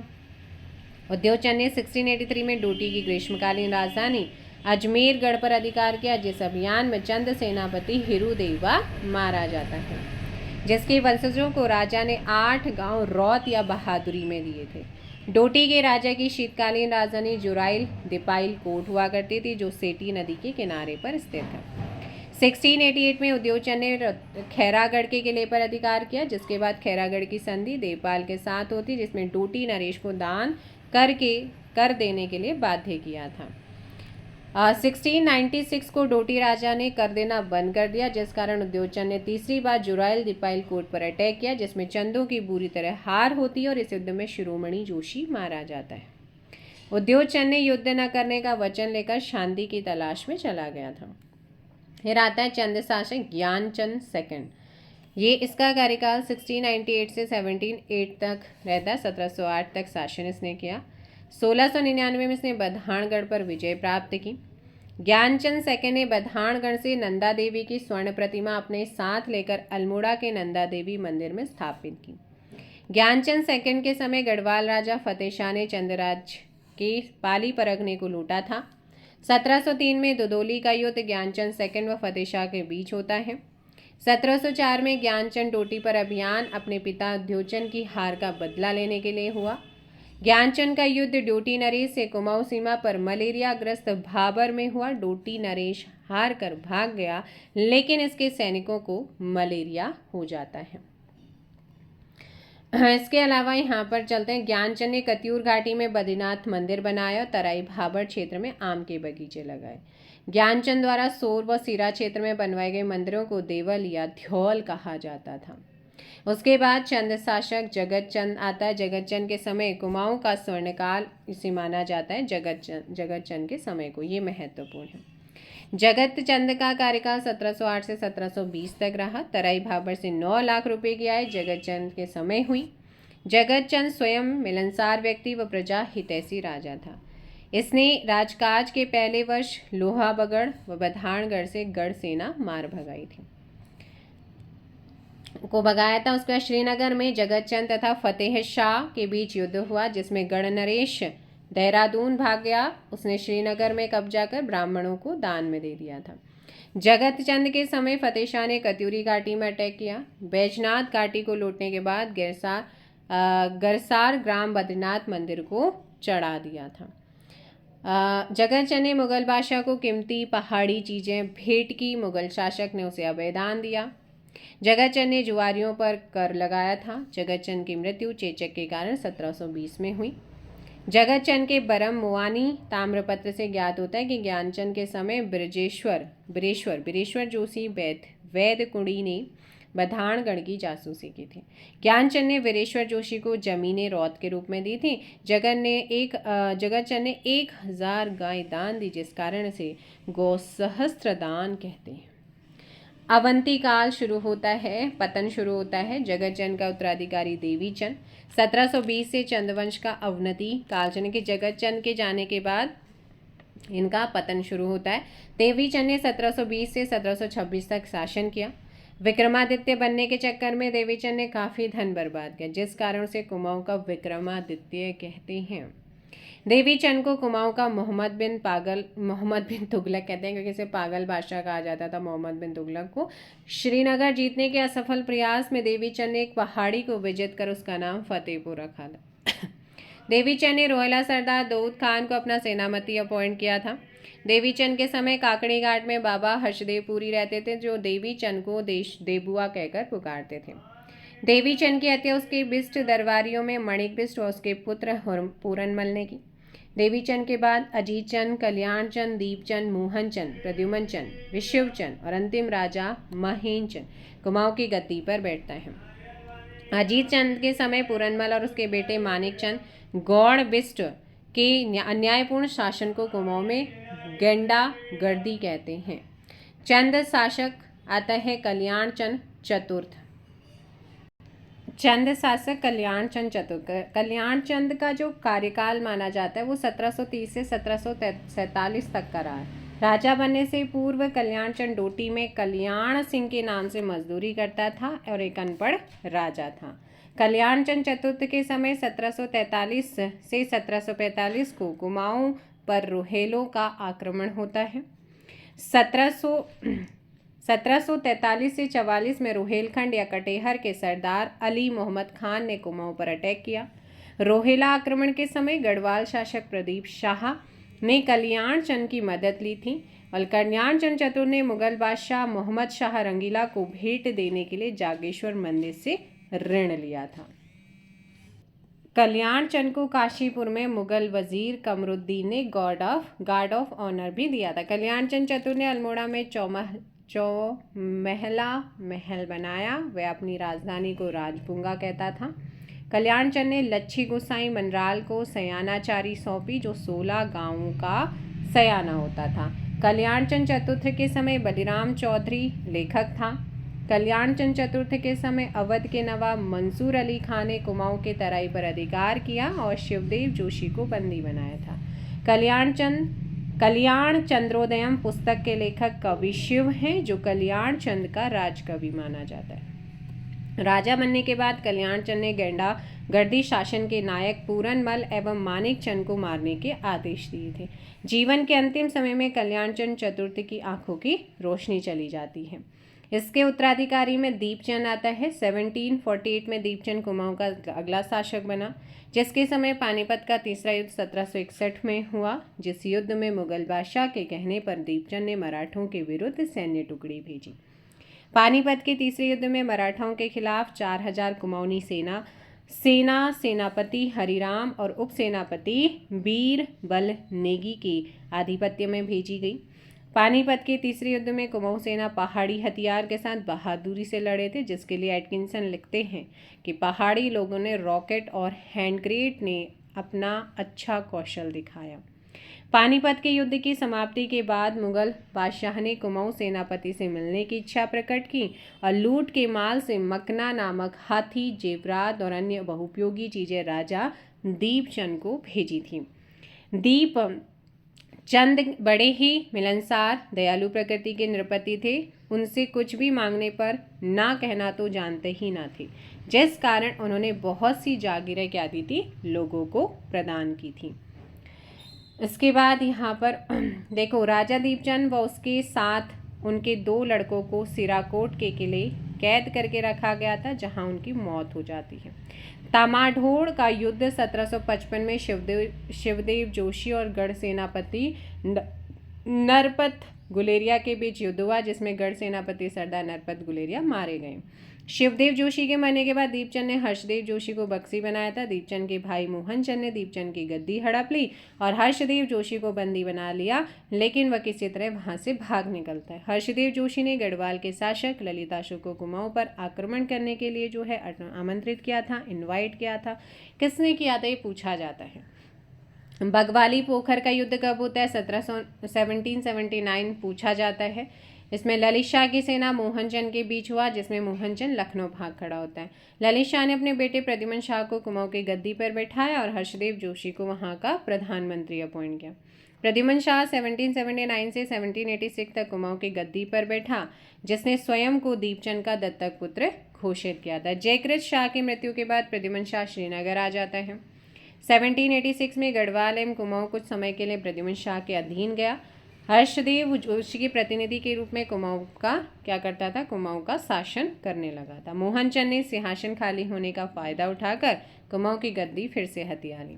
उद्योग चंद ने 1683 में डोटी की ग्रीष्मकालीन राजधानी अजमेरगढ़ पर अधिकार किया, जिस अभियान में चंद सेनापति हीरू देवबा मारा जाता है, जिसके वंशजों को राजा ने 8 गांव रौत या बहादुरी में दिए थे। डोटी के राजा की शीतकालीन राजधानी जुराइल दिपाइल कोट हुआ करती थी, जो सेठी नदी के किनारे पर स्थित है। 1688 में उद्योग चंद ने खैरागढ़ के किले पर अधिकार किया, जिसके बाद खैरागढ़ की संधि देवपाल के साथ होती, जिसमें डोटी नरेश को दान कर देने के लिए बाध्य किया था। 1696 को डोटी राजा ने कर देना बंद कर दिया, जिस कारण उद्योग चंद ने तीसरी बार जुराइल दिपाइल कोट पर अटैक किया, जिसमें चंदों की बुरी तरह हार होती है और इस युद्ध में शिरोमणि जोशी मारा जाता है। उद्योग चंद ने युद्ध न करने का वचन लेकर शांति की तलाश में चला गया था। फिर आता है चंद शासक ज्ञानचंद सेकंड। ये इसका कार्यकाल 1698 से 1708 तक रहता है। 1708 तक शासन इसने किया। 1699 में इसने बधानगढ़ पर विजय प्राप्त की। ज्ञानचंद सेकंड ने बधानगढ़ से नंदा देवी की स्वर्ण प्रतिमा अपने साथ लेकर अल्मोड़ा के नंदा देवी मंदिर में स्थापित की। ज्ञानचंद सेकंड के समय गढ़वाल राजा फतेह शाह ने चंद्रराज के पाली परगने को लूटा था। 1703 में दुदोली का युद्ध ज्ञानचंद सेकंड व फतेह शाह के बीच होता है। 1704 में ज्ञानचंद डोटी पर अभियान अपने पिता उद्योचन की हार का बदला लेने के लिए हुआ। ज्ञानचंद का युद्ध डोटी नरेश से कुमाऊं सीमा पर मलेरिया ग्रस्त भाबर में हुआ। डोटी नरेश हार कर भाग गया, लेकिन इसके सैनिकों को मलेरिया हो जाता है। इसके अलावा यहाँ पर चलते हैं। ज्ञानचंद ने कत्यूर घाटी में बद्रीनाथ मंदिर बनाया और तराई भाबर क्षेत्र में आम के बगीचे लगाए। ज्ञानचंद द्वारा सोर व सिरा क्षेत्र में बनवाए गए मंदिरों को देवल या ध्योल कहा जाता था। उसके बाद चंद शासक जगत चंद आता है। जगत चंद के समय कुमाऊं का स्वर्णकाल इसे माना जाता है। जगत चंद के समय को, ये महत्वपूर्ण है। जगत चंद का कार्यकाल 1708 से 1720 तक रहा। तराई भाबर से 9 लाख रुपए की आय जगत चंद के समय हुई। जगत चंद स्वयं मिलनसार व्यक्ति व प्रजा हितैषी राजा था। इसने राजकाज के पहले वर्ष लोहाबगढ़ व बधानगढ़ से गढ़ सेना मार भगाई थी को भगाया था। उसके बाद श्रीनगर में जगत चंद तथा फतेह शाह के बीच युद्ध हुआ, जिसमें गढ़ नरेश देहरादून भाग गया। उसने श्रीनगर में कब्जा कर ब्राह्मणों को दान में दे दिया था। जगत चंद के समय फतेह शाह ने कत्यूरी घाटी में अटैक किया। बैजनाथ घाटी को लूटने के बाद गरसार ग्राम बद्रीनाथ मंदिर को चढ़ा दिया था। जगत चंद ने मुगल बादशाह को कीमती पहाड़ी चीज़ें भेंट की। मुगल शासक ने उसे अभयदान दिया। जगत चंद ने जुआरियों पर कर लगाया था। जगत चंद की मृत्यु चेचक के कारण 1720 में हुई। जगत चंद के बरम मुआनी ताम्रपत्र से ज्ञात होता है कि ज्ञानचंद के समय बिरेश्वर जोशी वैद कुड़ी ने बधानगढ़ की जासूसी की थी। ज्ञानचंद ने वीरेश्वर जोशी को जमीनें रौत के रूप में दी थी। जगत चंद ने 1000 गाय दान दी, जिस कारण से गौसहस्त्र दान कहते हैं। अवंती काल शुरू होता है, पतन शुरू होता है। जगत चंद का उत्तराधिकारी देवी चंद। 1720 से चंद्रवंश का अवनति काल चंद के जगत चंद के जाने के बाद इनका पतन शुरू होता है। देवी चंद ने 1720 से 1726 तक शासन किया। विक्रमादित्य बनने के चक्कर में देवी चंद ने काफ़ी धन बर्बाद किया, जिस कारण से कुमाऊं का विक्रमादित्य कहते हैं। देवी चंद को कुमाऊं का मोहम्मद बिन तुगलक कहते हैं, क्योंकि इसे पागल बादशाह कहा जाता था। मोहम्मद बिन तुगलक को श्रीनगर जीतने के असफल प्रयास में देवी चंद ने एक पहाड़ी को विजित कर उसका नाम फतेहपुर रखा था। देवी चंद ने रोहिला सरदार दाऊद खान को अपना सेनापति अपॉइंट किया था। देवी चंद के समय काकड़ी घाट में बाबा हर्षदेव पुरी रहते थे, जो देवी चंद को देबुआ कहकर पुकारते थे। देवी चंद की हत्या उसके बिस्ट दरबारियों में मणिक बिस्ट और उसके पुत्र पूरनमल ने की। देवी चंद के बाद अजीत चंद, कल्याण चंद, दीप चंद, मोहन चंद, प्रद्युमन चंद, विशिव चंद और अंतिम राजा महेन चंद कुमाऊं की गद्दी पर बैठता है। अजीत चंद के समय पूरनमल और उसके बेटे मानिक चंद गौड़ बिस्ट के अन्यायपूर्ण शासन को कुमाऊं में गेंडा गर्दी कहते हैं। चंद शासक आता है कल्याण चंद चतुर्थ। चंद शासक कल्याण चंद चतुर्थ। कल्याण चंद का जो कार्यकाल माना जाता है वो 1730 से 1747 तक का रहा है। राजा बनने से पूर्व कल्याण चंद डोटी में कल्याण सिंह के नाम से मजदूरी करता था और एक अनपढ़ राजा था। कल्याण चंद चतुर्थ के समय 1743 से 1745 को कुमाऊं पर रोहेलों का आक्रमण होता है। 1743 से 44 में रोहेलखंड या कटेहर के सरदार अली मोहम्मद खान ने कुमाऊं पर अटैक किया। रोहेला आक्रमण के समय गढ़वाल शासक प्रदीप शाह ने कल्याण चंद की मदद ली थी और कल्याण चंद चतुर्थ ने मुगल बादशाह मोहम्मद शाह रंगीला को भेंट देने के लिए जागेश्वर मंदिर से ऋण लिया था। कल्याण चंद को काशीपुर में मुगल वजीर कमरुद्दीन ने गार्ड ऑफ ऑनर भी दिया था। कल्याण चंद चतुर्थ ने अल्मोड़ा में चौमहला महल बनाया। वह अपनी राजधानी को राजबुंगा कहता था। कल्याण चंद ने लच्छी गोसाई मनराल को सयानाचारी सौंपी, जो 16 गांवों का सयाना होता था। कल्याण चंद चतुर्थ के समय बलिराम चौधरी लेखक था। कल्याण चंद चतुर्थ के समय अवध के नवाब मंसूर अली खान ने कुमाऊं के तराई पर अधिकार किया और शिवदेव जोशी को बंदी बनाया था। कल्याण चंद्रोदयम पुस्तक के लेखक कवि शिव हैं, जो कल्याण चंद का राजकवि माना जाता है। राजा बनने के बाद कल्याण चंद ने गर्दी शासन के नायक पूरनमल एवं मानिक चंद को मारने के आदेश दिए थे। जीवन के अंतिम समय में कल्याण चंद चतुर्थ की आंखों की रोशनी चली जाती है। इसके उत्तराधिकारी में दीपचंद आता है। 1748 में दीपचंद कुमाऊं का अगला शासक बना, जिसके समय पानीपत का तीसरा युद्ध 1761 में हुआ, जिस युद्ध में मुगल बादशाह के कहने पर दीपचंद ने मराठों के विरुद्ध सैन्य टुकड़ी भेजी। पानीपत के तीसरे युद्ध में मराठाओं के खिलाफ 4000 कुमाऊनी सेनापति हरिराम और उपसेनापति बीरबल नेगी के आधिपत्य में भेजी गई। पानीपत के तीसरे युद्ध में कुमाऊं सेना पहाड़ी हथियार के साथ बहादुरी से लड़े थे, जिसके लिए एटकिंसन लिखते हैं कि पहाड़ी लोगों ने रॉकेट और हैंड ग्रेनेड ने अपना अच्छा कौशल दिखाया। पानीपत के युद्ध की समाप्ति के बाद मुगल बादशाह ने कुमाऊं सेनापति से मिलने की इच्छा प्रकट की और लूट के माल से मकना नामक हाथी, जेवरात और अन्य बहुपयोगी चीजें राजा दीपचंद को भेजी थी। दीप चंद बड़े ही मिलनसार, दयालु प्रकृति के नृपति थे। उनसे कुछ भी मांगने पर ना कहना तो जानते ही ना थे, जिस कारण उन्होंने बहुत सी जागीरें क्या दी थी, लोगों को प्रदान की थी। इसके बाद यहाँ पर देखो, राजा दीपचंद व उसके साथ उनके 2 लड़कों को सिराकोट के किले कैद करके रखा गया था, जहाँ उनकी मौत हो जाती है। तामाढोड़ का युद्ध 1755 में शिवदेव जोशी और गढ़ सेनापति नरपत गुलेरिया के बीच युद्ध हुआ, जिसमें गढ़ सेनापति सरदार नरपत गुलेरिया मारे गए। शिवदेव जोशी के मरने के बाद दीपचंद ने हर्षदेव जोशी को बक्सी बनाया था। दीपचंद के भाई मोहन चंद ने दीपचंद की गद्दी हड़प ली और हर्षदेव जोशी को बंदी बना लिया, लेकिन वह किसी तरह वहां से भाग निकलता है। हर्षदेव जोशी ने गढ़वाल के शासक ललिताशोक को कुमाऊं पर आक्रमण करने के लिए जो है आमंत्रित किया था, इन्वाइट किया था। किसने किया था, ये पूछा जाता है। बगवाली पोखर का युद्ध कब होता है, 1779 पूछा जाता है। इसमें ललित शाह की सेना मोहन चंद के बीच हुआ, जिसमें मोहन चंद लखनऊ भाग खड़ा होता है। ललित शाह ने अपने बेटे प्रद्युमन शाह को कुमाऊं की गद्दी पर बैठाया और हर्षदेव जोशी को वहां का प्रधानमंत्री अपॉइंट किया। प्रद्युमन शाह 1779 से 1786 तक कुमाऊं की गद्दी पर बैठा, जिसने स्वयं को दीपचंद का दत्तक पुत्र घोषित किया था। जयकृत शाह की मृत्यु के बाद प्रद्युमन शाह श्रीनगर आ जाता है। 1786 में गढ़वाल एवं कुमाऊं कुछ समय के लिए प्रद्युमन शाह के अधीन गया। हर्षदेव जोशी के प्रतिनिधि के रूप में कुमाऊं का क्या करता था, कुमाऊं का शासन करने लगा था। मोहन चंद ने सिंहासन खाली होने का फायदा उठाकर कुमाऊं की गद्दी फिर से हथिया ली।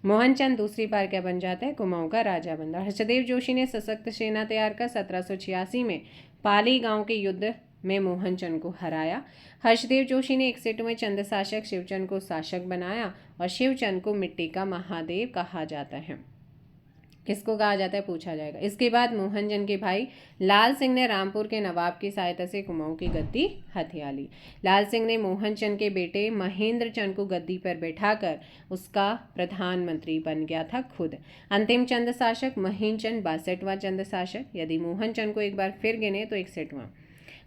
मोहन चंद दूसरी बार क्या बन जाता है, कुमाऊं का राजा बनता है। हर्षदेव जोशी ने सशक्त सेना तैयार कर 1786 में पाली गांव के युद्ध में मोहन चंद को हराया। हर्षदेव जोशी ने 61वें चंद शासक शिवचंद को शासक बनाया और शिवचंद को मिट्टी का महादेव कहा जाता है। किसको कहा जाता है, पूछा जाएगा। इसके बाद मोहन चंद के भाई लाल सिंह ने रामपुर के नवाब की सहायता से कुमाऊं की गद्दी हथिया ली। लाल सिंह ने मोहन चंद के बेटे महेंद्र चंद को गद्दी पर बैठाकर उसका प्रधानमंत्री बन गया था खुद। अंतिम चंद शासक महेंद्र चंद 62वां चंद शासक, यदि मोहन चंद को एक बार फिर गिने तो 61वां।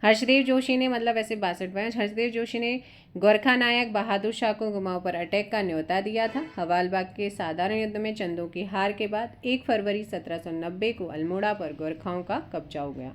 हर्षदेव जोशी ने मतलब ऐसे 62वां। हर्षदेव जोशी ने गोरखा नायक बहादुर शाह को कुमाऊं पर अटैक का न्योता दिया था। हवालबाग के साधारण युद्ध में चंदों की हार के बाद 1 फरवरी 1790 को अल्मोड़ा पर गोरखाओं का कब्जा हो गया।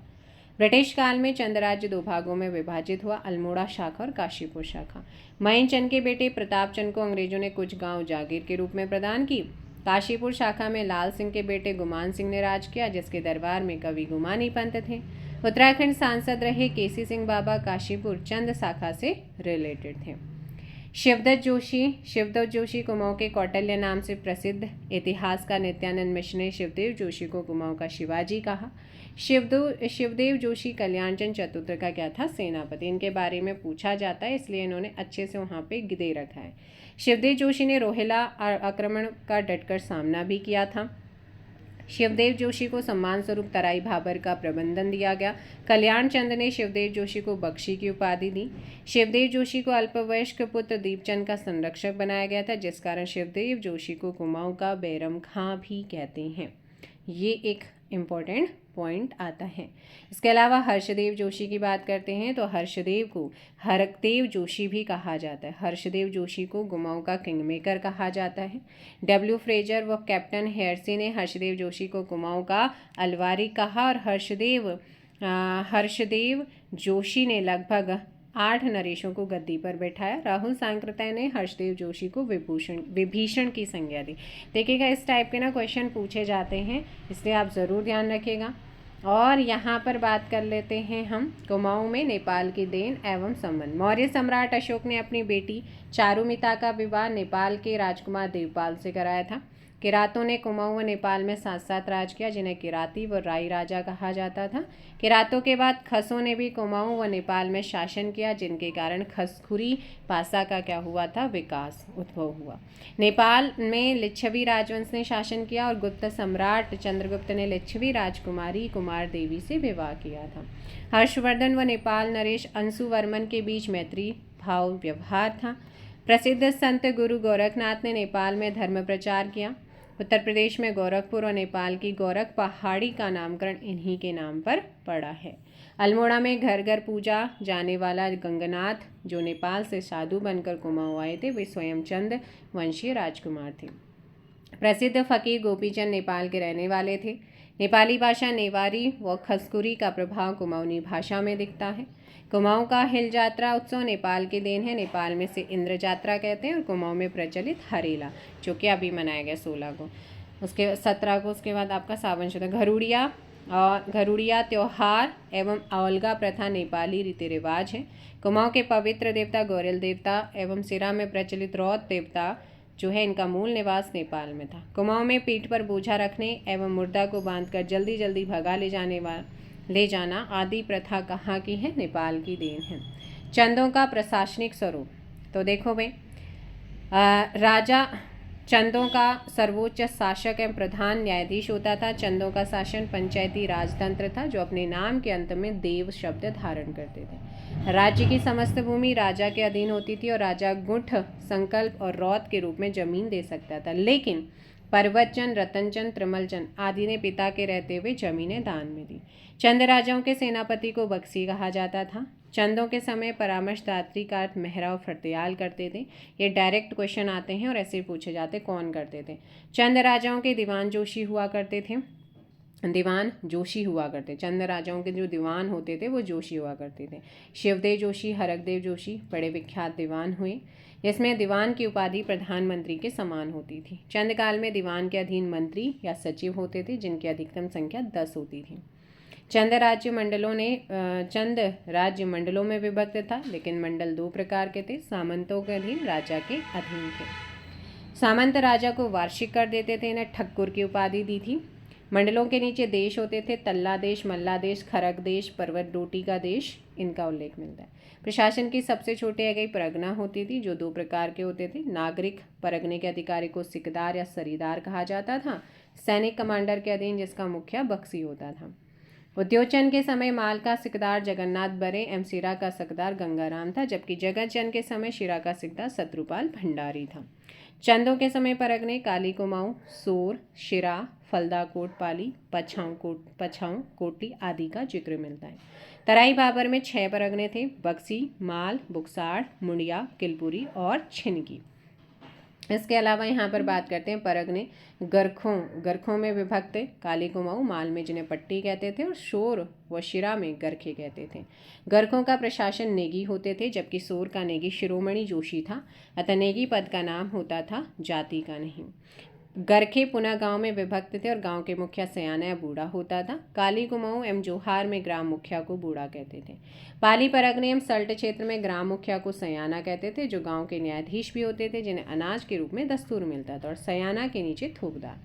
ब्रिटिश काल में चंद राज्य 2 भागों में विभाजित हुआ, अल्मोड़ा शाखा और काशीपुर शाखा। महेंद्र चंद के बेटे प्रताप चंद को अंग्रेजों ने कुछ गांव जागीर के रूप में प्रदान की। काशीपुर शाखा में लाल सिंह के बेटे गुमान सिंह ने राज किया, जिसके दरबार में कवि गुमानी पंत थे। उत्तराखंड सांसद रहे केसी सिंह बाबा काशीपुर चंद शाखा से रिलेटेड थे। शिवदत्त जोशी कुमाऊं के कौटिल्य नाम से प्रसिद्ध इतिहासकार नित्यानंद मिश्र ने शिवदेव जोशी को कुमाऊं का शिवाजी कहा। शिवदेव जोशी कल्याणचंद चतुर्थ का क्या था, सेनापति। इनके बारे में पूछा जाता है, इसलिए इन्होंने अच्छे से वहाँ पे दे रखा है। शिवदेव जोशी ने रोहिला आक्रमण का डटकर सामना भी किया था। शिवदेव जोशी को सम्मान स्वरूप तराई भाबर का प्रबंधन दिया गया। कल्याण चंद ने शिवदेव जोशी को बख्शी की उपाधि दी। शिवदेव जोशी को अल्पवयस्क पुत्र दीपचंद का संरक्षक बनाया गया था, जिस कारण शिवदेव जोशी को कुमाऊं का बैरम खां भी कहते हैं। ये एक इम्पोर्टेंट पॉइंट आता है। इसके अलावा हर्षदेव जोशी की बात करते हैं तो हर्षदेव को हरकदेव जोशी भी कहा जाता है। हर्षदेव जोशी को कुमाऊं का किंगमेकर कहा जाता है। डब्ल्यू फ्रेजर व कैप्टन हेयरसी ने हर्षदेव जोशी को कुमाऊं का अलवारी कहा और हर्षदेव जोशी ने लगभग 8 नरेशों को गद्दी पर बैठाया। राहुल सांकृत्य ने हर्षदेव जोशी को विभीषण की संज्ञा दी। देखिएगा इस टाइप के ना क्वेश्चन पूछे जाते हैं, इसलिए आप ज़रूर ध्यान रखिएगा। और यहाँ पर बात कर लेते हैं हम कुमाऊँ में नेपाल की देन एवं संबंध। मौर्य सम्राट अशोक ने अपनी बेटी चारुमिता का विवाह नेपाल के राजकुमार देवपाल से कराया था। किरातों ने कुमाऊँ व नेपाल में साथ साथ राज किया, जिन्हें किराती व राई राजा कहा जाता था। किरातों के बाद खसों ने भी कुमाऊँ व नेपाल में शासन किया, जिनके कारण खसखुरी पासा का क्या हुआ था, विकास उद्भव हुआ। नेपाल में लिच्छवी राजवंश ने शासन किया और गुप्त सम्राट चंद्रगुप्त ने लिच्छवी राजकुमारी कुमार देवी से विवाह किया था। हर्षवर्धन व नेपाल नरेश अंशुवर्मन के बीच मैत्री भाव व्यवहार था। प्रसिद्ध संत गुरु गोरखनाथ ने नेपाल में धर्म प्रचार किया। उत्तर प्रदेश में गोरखपुर और नेपाल की गोरख पहाड़ी का नामकरण इन्हीं के नाम पर पड़ा है। अल्मोड़ा में घर घर पूजा जाने वाला गंगनाथ, जो नेपाल से साधु बनकर कुमाऊँ आए थे, वे स्वयं चंद वंशीय राजकुमार थे। प्रसिद्ध फकीर गोपीचंद नेपाल के रहने वाले थे। नेपाली भाषा नेवारी व खसकुरी का प्रभाव कुमाऊनी भाषा में दिखता है। कुमाऊँ का हिल जात्रा उत्सव नेपाल की देन है। नेपाल में से इंद्र जात्रा कहते हैं और कुमाऊँ में प्रचलित हरेला, जो कि अभी मनाया गया 16 को, उसके 17 को। उसके बाद आपका सावन शुद्ध घरुड़िया और घरुड़िया त्यौहार एवं अवलगा प्रथा नेपाली रीति रिवाज है। कुमाऊँ के पवित्र देवता गौरेल देवता एवं सिरा में प्रचलित रौत देवता जो है, इनका मूल निवास नेपाल में था। कुमाऊँ में पीठ पर बोझा रखने एवं मुर्दा को बांधकर जल्दी जल्दी भगा ले जाना आदि प्रथा कहाँ की है, नेपाल की देन है। चंदों का प्रशासनिक स्वरूप, तो देखो भाई, राजा चंदों का सर्वोच्च शासक एवं प्रधान न्यायाधीश होता था। चंदों का शासन पंचायती राजतंत्र था, जो अपने नाम के अंत में देव शब्द धारण करते थे। राज्य की समस्त भूमि राजा के अधीन होती थी और राजा गुंठ, संकल्प और रौत के रूप में जमीन दे सकता था, लेकिन पर्वतचंद, रतनचंद, त्रिमलचंद आदि ने पिता के रहते हुए जमीनें दान में दी। चंद राजाओं के सेनापति को बक्सी कहा जाता था। चंदों के समय परामर्शदात्री का अर्थ मेहरा और फर्त्याल करते थे। ये डायरेक्ट क्वेश्चन आते हैं और ऐसे पूछे जाते कौन करते थे। चंद राजाओं के दीवान जोशी हुआ करते थे। चंद राजाओं के जो दीवान होते थे वो जोशी हुआ करते थे। शिवदेव जोशी, हरकदेव जोशी बड़े विख्यात दीवान हुए, जिसमें दीवान की उपाधि प्रधानमंत्री के समान होती थी। चंद काल में दीवान के अधीन मंत्री या सचिव होते थे, जिनकी अधिकतम संख्या 10 होती थी। चंद राज्य मंडलों में विभक्त था, लेकिन मंडल 2 प्रकार के थे। सामंतों के अधीन, राजा के अधीन थे। सामंत राजा को वार्षिक कर देते थे, इन्हें ठक्कुर की उपाधि दी थी। मंडलों के नीचे देश होते थे, तल्ला देश, मल्ला देश, खरग देश, पर्वत डोटी का देश, इनका उल्लेख मिलता है। प्रशासन की सबसे छोटी गई परगना होती थी, जो 2 प्रकार के होते थे। नागरिक परगने के अधिकारी को सिकदार या सरीदार कहा जाता था। सैनिक कमांडर के अधीन, जिसका मुखिया बक्सी होता था। उद्योगचंद के समय माल का सिकदार जगन्नाथ बरे एवं शिरा का सिकदार गंगाराम था, जबकि जगतचंद के समय शिरा का सिकदार शत्रुपाल भंडारी था। चंदों के समय परगने काली कुमाऊँ, सोर, शिरा, फलदा कोटपाली, पछाऊँ कोटली आदि का जिक्र मिलता है। तराई बाबर में 6 परगने थे, बक्सी, माल, बुक्साड़, मुंडिया, किलपुरी और छिनकी। इसके अलावा यहाँ पर बात करते हैं परगने गरखों में विभक्त, काली कुमाऊँ माल में जिन्हें पट्टी कहते थे, और शोर व शिरा में गरखे कहते थे। गरखों का प्रशासन नेगी होते थे, जबकि सोर का नेगी शिरोमणि जोशी था, अतः नेगी पद का नाम होता था, जाति का नहीं। गरखे पुनः गांव में विभक्त थे और गांव के मुखिया सयाना या बूढ़ा होता था। काली कुमाऊँ एवं जोहार में ग्राम मुखिया को बूढ़ा कहते थे। पाली परगने एवं सल्ट क्षेत्र में ग्राम मुखिया को सयाना कहते थे, जो गांव के न्यायाधीश भी होते थे, जिन्हें अनाज के रूप में दस्तूर मिलता था, और सयाना के नीचे थोकदार।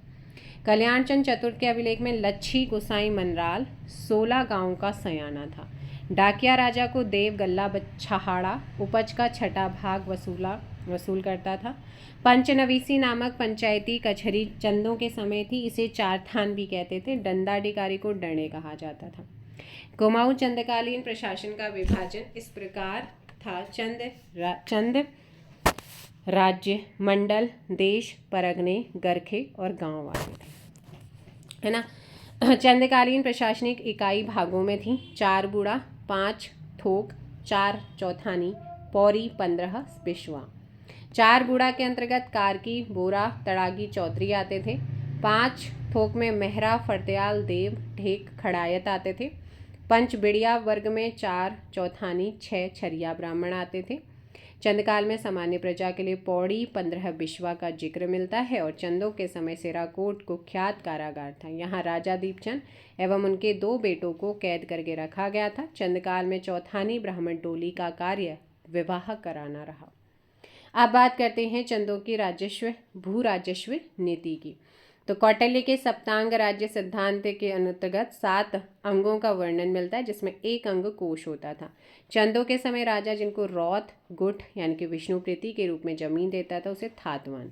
कल्याणचंद चतुर्थ के अभिलेख में लच्छी गोसाई मनराल 16 गाँव का सयाना था। डाकिया राजा को देव गल्ला बच्छहाड़ा उपज का 6ठा भाग वसूल करता था। पंचनवीसी नामक पंचायती कचहरी चंदों के समय थी, इसे 4 थान भी कहते थे। दंडाधिकारी को डणे कहा जाता था। कुमाऊँ चंदकालीन प्रशासन का विभाजन इस प्रकार था। चंद राज्य, मंडल, देश, परगने, गरखे और गांव वाले थे, है ना। चंदकालीन प्रशासनिक इकाई भागों में थी। 4 बूढ़ा, 5 थोक, 4 चौथानी, पौरी, 15 बिश्वा। 4 बूढ़ा के अंतर्गत कारकी, बोरा, तड़ागी, चौधरी आते थे। 5 थोक में मेहरा, फर्त्याल, देव, ढेक, खड़ायत आते थे। पंचबिड़िया वर्ग में 4 चौथानी 6 छरिया ब्राह्मण आते थे। चंदकाल में सामान्य प्रजा के लिए पौड़ी 15 बिश्वा का जिक्र मिलता है और चंदों के समय सिराकोट कुख्यात कारागार था। यहाँ राजा दीपचंद एवं उनके 2 बेटों को कैद करके रखा गया था। चंदकाल में चौथानी ब्राह्मण टोली का कार्य विवाह कराना रहा। अब बात करते हैं चंदों की राजस्व भू राजस्व नीति की। तो कौटिल्य के सप्तांग राज्य सिद्धांत के अंतर्गत 7 अंगों का वर्णन मिलता है, जिसमें एक अंग कोष होता था। चंदों के समय राजा जिनको रौत गुठ यानी कि विष्णु प्रीति के रूप में जमीन देता था उसे थातवान,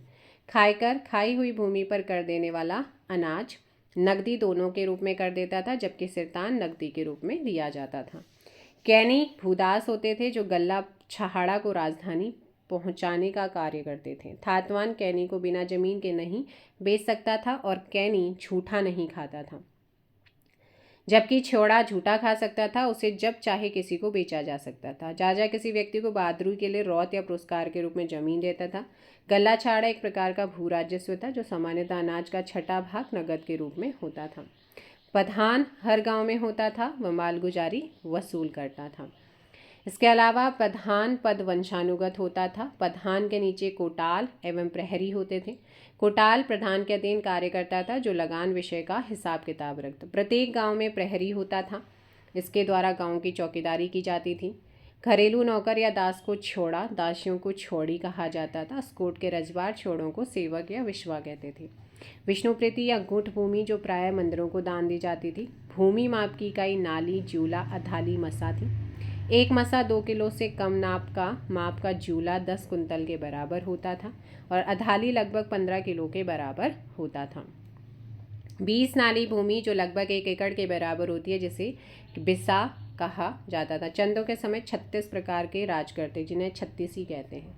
खाईकर खाई हुई भूमि पर कर देने वाला अनाज नकदी दोनों के रूप में कर देता था, जबकि सिरतान नकदी के रूप में दिया जाता था। कैनी भूदास होते थे जो गल्ला छहाड़ा को राजधानी पहुंचाने का कार्य करते थे। थातवान कैनी को बिना जमीन के नहीं बेच सकता था और कैनी झूठा नहीं खाता था, जबकि छोड़ा झूठा खा सकता था। उसे जब चाहे किसी को बेचा जा सकता था। राजा किसी व्यक्ति को बहादुरी के लिए रौत या पुरस्कार के रूप में जमीन देता था। गल्ला छाड़ा एक प्रकार का भू राजस्व था जो सामान्यतः अनाज का छठा भाग नगद के रूप में होता था। प्रधान हर गांव में होता था, वह मालगुजारी वसूल करता था। इसके अलावा प्रधान पद वंशानुगत होता था। प्रधान के नीचे कोटाल एवं प्रहरी होते थे। कोटाल प्रधान के अधीन कार्य करता था जो लगान विषय का हिसाब किताब रखता। प्रत्येक गांव में प्रहरी होता था, इसके द्वारा गांव की चौकीदारी की जाती थी। घरेलू नौकर या दास को छोड़ा, दासियों को छोड़ी कहा जाता था। अस्कोट के रजवार छोड़ों को सेवक या विश्वा कहते थे। विष्णु प्रीति या गुठ भूमि जो प्राय मंदिरों को दान दी जाती थी। भूमि माप की इकाई नाली, जूला, अधाली, मसा थी। एक मसा 2 किलो से कम माप का जूला 10 कुंतल के बराबर होता था और अधाली लगभग 15 किलो के बराबर होता था। 20 नाली भूमि जो लगभग 1 एकड़ के बराबर होती है, जिसे बिसा कहा जाता था। चंदों के समय 36 प्रकार के राज करते, जिन्हें 36 ही कहते हैं।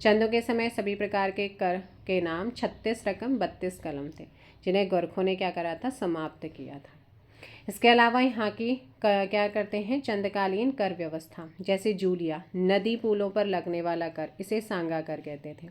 चंदों के समय सभी प्रकार के कर के नाम 36 रकम 32 कलम थे, जिन्हें गोरखों ने क्या करा था, समाप्त किया था। इसके अलावा यहाँ की क्या करते हैं, चंदकालीन कर व्यवस्था, जैसे जूलिया नदी पुलों पर लगने वाला कर, इसे सांगा कर कहते थे।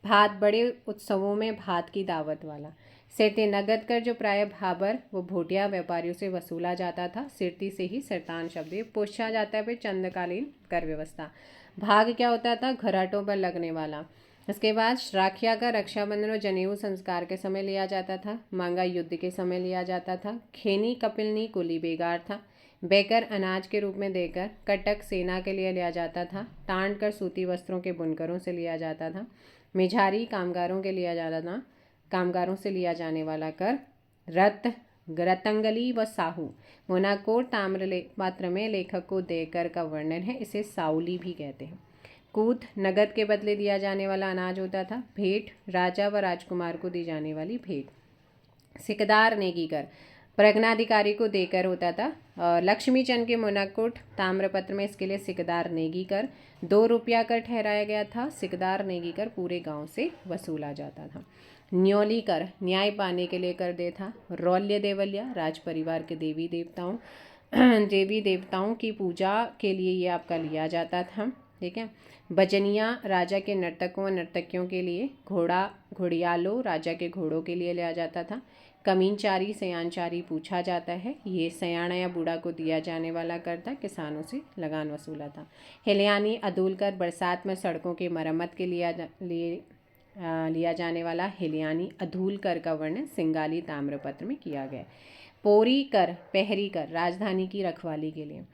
भात, बड़े उत्सवों में भात की दावत वाला। सिरते नगद कर जो प्राय भाबर व भोटिया व्यापारियों से वसूला जाता था। सिरती से ही सिरतान शब्द पूछा जाता है। फिर चंदकालीन कर व्यवस्था। भाग क्या होता था, घराटों पर लगने वाला। इसके बाद राखिया का रक्षाबंधन और जनेऊ संस्कार के समय लिया जाता था। मांगा युद्ध के समय लिया जाता था। खेनी कपिलनी कुली बेगार था। बेकर अनाज के रूप में देकर। कटक सेना के लिए लिया जाता था। टांड कर सूती वस्त्रों के बुनकरों से लिया जाता था। मिझारी कामगारों के लिया जाता था, कामगारों से लिया जाने वाला कर। रतंगली व साहू मोनाकोट ताम्र पात्र में लेखक को देकर का वर्णन है, इसे साउली भी कहते हैं। कूद नगद के बदले दिया जाने वाला अनाज होता था। भेंट राजा व राजकुमार को दी जाने वाली भेंट। सिकदार नेगीकर प्रज्ञाधिकारी को देकर होता था। लक्ष्मी चंद के मोनाकोट ताम्रपत्र में इसके लिए सिकदार नेगी कर 2 रुपया कर ठहराया गया था। सिकदार नेगी कर पूरे गांव से वसूला जाता था। न्योली कर न्याय पाने के लिए कर दे था। रौल्य देवल्या राज परिवार के देवी देवताओं की पूजा के लिए ये आपका लिया जाता था, ठीक है। बजनिया राजा के नर्तकों व नर्तकियों के लिए। घोड़ियालो राजा के घोड़ों के लिए लिया जाता था। कमीनचारी सयानचारी पूछा जाता है, ये सयाना या बूढ़ा को दिया जाने वाला कर था, किसानों से लगान वसूला था। हिलयानी अदूल कर बरसात में सड़कों की मरम्मत के लिया जाने वाला हिलयानी अधूल कर का वर्णन सिंगाली ताम्रपत्र में किया गया। पोरी कर पहरी कर राजधानी की रखवाली के लिए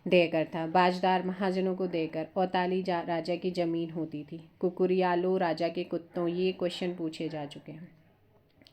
देकर था। बाजदार महाजनों को देकर। औताली राजा की जमीन होती थी। कुकुरियालो राजा के कुत्तों, ये क्वेश्चन पूछे जा चुके हैं।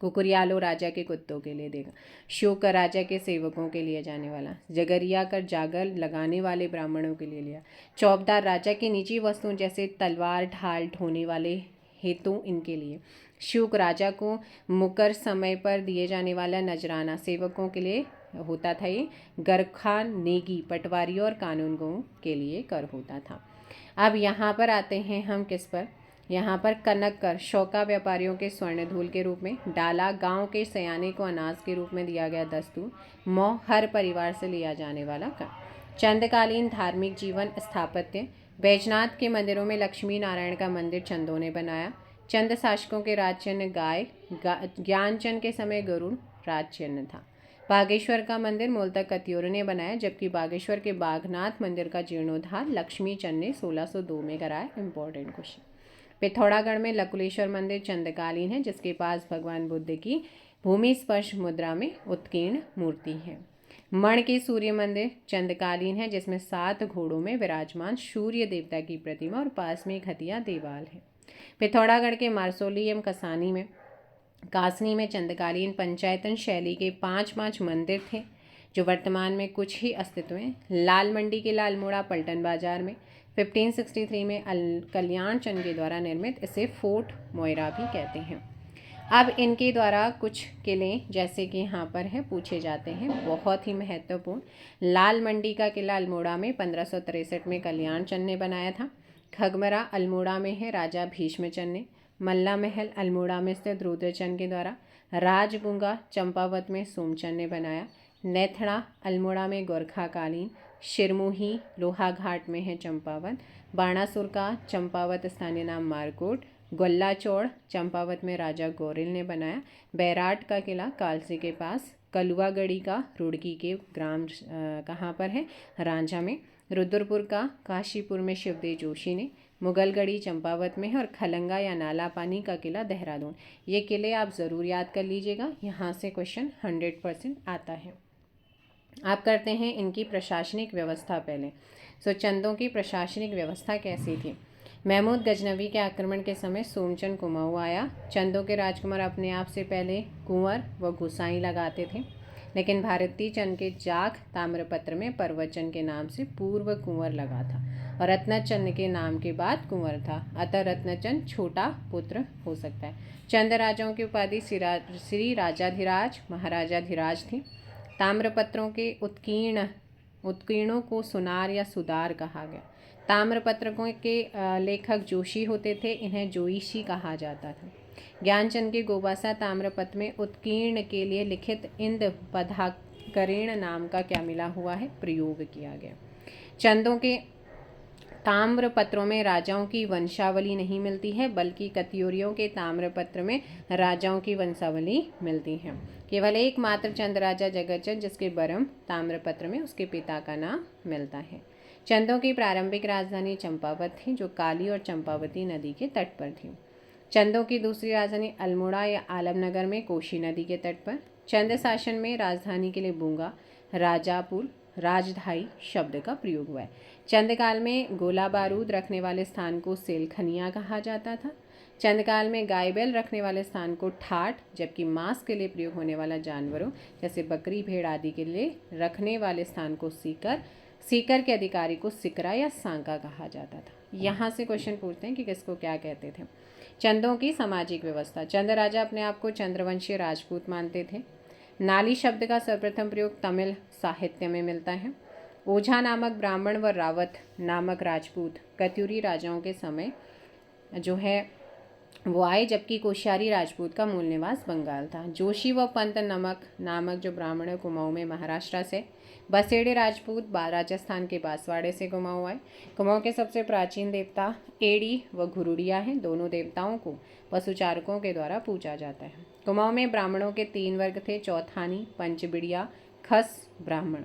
कुकुरियालो राजा के कुत्तों के लिए देगा। शोक राजा के सेवकों के लिए जाने वाला। जगरिया कर जागर लगाने वाले ब्राह्मणों के लिए लिया। चौबदार राजा की निजी वस्तुओं जैसे तलवार ढाल ढोने वाले हेतु इनके लिए। शुक राजा को मुकर समय पर दिए जाने वाला नजराना सेवकों के लिए होता था। ये गरखा नेगी पटवारियों और कानूनगों के लिए कर होता था। अब यहाँ पर आते हैं हम किस पर, यहाँ पर कनक कर शौका व्यापारियों के स्वर्णधूल के रूप में। डाला गांव के सयाने को अनाज के रूप में दिया गया दस्तूर। मोह हर परिवार से लिया जाने वाला कर। चंदकालीन धार्मिक जीवन स्थापत्य। बैजनाथ के मंदिरों में लक्ष्मी नारायण का मंदिर चंदों ने बनाया। चंद शासकों के राज चिन्ह गाय, ज्ञानचंद के समय गरुड़ राज चिन्ह था। बागेश्वर का मंदिर मूलतः कतियोर ने बनाया, जबकि बागेश्वर के बागनाथ मंदिर का जीर्णोद्धार लक्ष्मी चंद ने 1602 में कराया। Important question. पिथौरागढ़ में लकुलेश्वर मंदिर चंद्रकालीन है, जिसके पास भगवान बुद्ध की भूमि स्पर्श मुद्रा में उत्कीर्ण मूर्ति है। मण के सूर्य मंदिर चंद्रकालीन है, जिसमें 7 घोड़ों में विराजमान सूर्य देवता की प्रतिमा और पास में एक हथिया देवाल है। पिथौरागढ़ के मारसोलियम कासनी में चंद्रकालीन पंचायतन शैली के 5 मंदिर थे, जो वर्तमान में कुछ ही अस्तित्व में। लाल मंडी के अल्मोड़ा पलटन बाजार में 1563 में कल्याण चंद के द्वारा निर्मित इसे फोर्ट मोयरा भी कहते हैं। अब इनके द्वारा कुछ किले जैसे कि यहाँ पर है पूछे जाते हैं, बहुत ही महत्वपूर्ण। लाल मंडी का किला अल्मोड़ा में 1563 में कल्याण चंद ने बनाया था। खगमरा अल्मोड़ा में है राजा भीष्मचंद ने। मल्ला महल अल्मोड़ा में स्थित रुद्रचंद के द्वारा। राजबुंगा चंपावत में सोमचंद ने बनाया। नेथड़ा अल्मोड़ा में गोरखा कालीन। शिरमुही लोहाघाट में है चंपावत। बाणासुर का चंपावत स्थानीय नाम मारकोट। गोल्लाचौड़ चंपावत में राजा गौरिल ने बनाया। बैराट का किला कालसी के पास। कलुआगढ़ी का रुड़की के ग्राम कहाँ पर है, रांझा में। रुद्रपुर का काशीपुर में शिवदेव जोशी ने। मुगलगढ़ी चंपावत में है और खलंगा या नाला पानी का किला देहरादून। ये किले आप ज़रूर याद कर लीजिएगा, यहाँ से क्वेश्चन 100% आता है। आप करते हैं इनकी प्रशासनिक व्यवस्था पहले। चंदों की प्रशासनिक व्यवस्था कैसी थी। महमूद गजनवी के आक्रमण के समय सोमचंद कुमाऊँ आया। चंदों के राजकुमार अपने आप से पहले कुंवर व गुसाई लगाते थे, लेकिन भारती चंद के जाख ताम्रपत्र में परवचन के नाम से पूर्व कुंवर लगा था और रत्नचंद के नाम के बाद कुंवर था, अतः रत्नचंद छोटा पुत्र हो सकता है। चंद राजाओं की उपाधि श्री राजाधिराज महाराजाधिराज थी। ताम्रपत्रों के उत्कीर्णों को सुनार या सुदार कहा गया। ताम्रपत्रकों के लेखक जोशी होते थे, इन्हें जोईशी कहा जाता था। ज्ञानचंद के गोबासा ताम्रपत्र में उत्कीर्ण के लिए लिखित इंद पदाकरेण नाम का क्या मिला हुआ है, प्रयोग किया गया। चंदों के ताम्रपत्रों में राजाओं की वंशावली नहीं मिलती है, बल्कि कतियोरियों के ताम्रपत्र में राजाओं की वंशावली मिलती है। केवल एकमात्र चंद राजा जगतचंद जिसके बरम ताम्रपत्र में उसके पिता का नाम मिलता है। चंदों की प्रारंभिक राजधानी चंपावत थी, जो काली और चंपावती नदी के तट पर थी। चंदों की दूसरी राजधानी अल्मोड़ा या आलमनगर में कोशी नदी के तट पर। चंद शासन में राजधानी के लिए बूंगा, राजापुर, राजधाई शब्द का प्रयोग हुआ है। चंदकाल में गोला बारूद रखने वाले स्थान को सेलखनिया कहा जाता था। चंदकाल में गाय बैल रखने वाले स्थान को ठाठ, जबकि मांस के लिए प्रयोग होने वाला जानवरों जैसे बकरी भेड़ आदि के लिए रखने वाले स्थान को सीकर, सीकर के अधिकारी को सिकरा या सांका कहा जाता था। यहाँ से क्वेश्चन पूछते हैं कि किसको क्या कहते थे। चंदों की सामाजिक व्यवस्था। चंद राजा अपने आप को चंद्रवंशीय राजपूत मानते थे। नाली शब्द का सर्वप्रथम प्रयोग तमिल साहित्य में मिलता है। ओझा नामक ब्राह्मण व रावत नामक राजपूत कत्यूरी राजाओं के समय जो है वो आए, जबकि कोश्यारी राजपूत का मूल निवास बंगाल था। जोशी व पंत नामक जो ब्राह्मण कुमाऊँ में महाराष्ट्र से। बसेड़े राजपूत राजस्थान के बांसवाड़े से कुमाऊँ आए। कुमाऊँ के सबसे प्राचीन देवता एड़ी व घुरुड़िया हैं। दोनों देवताओं को पशुचारकों के द्वारा पूजा जाता है। कुमाऊँ में ब्राह्मणों के 3 वर्ग थे, चौथानी, पंचबिड़िया, खस ब्राह्मण।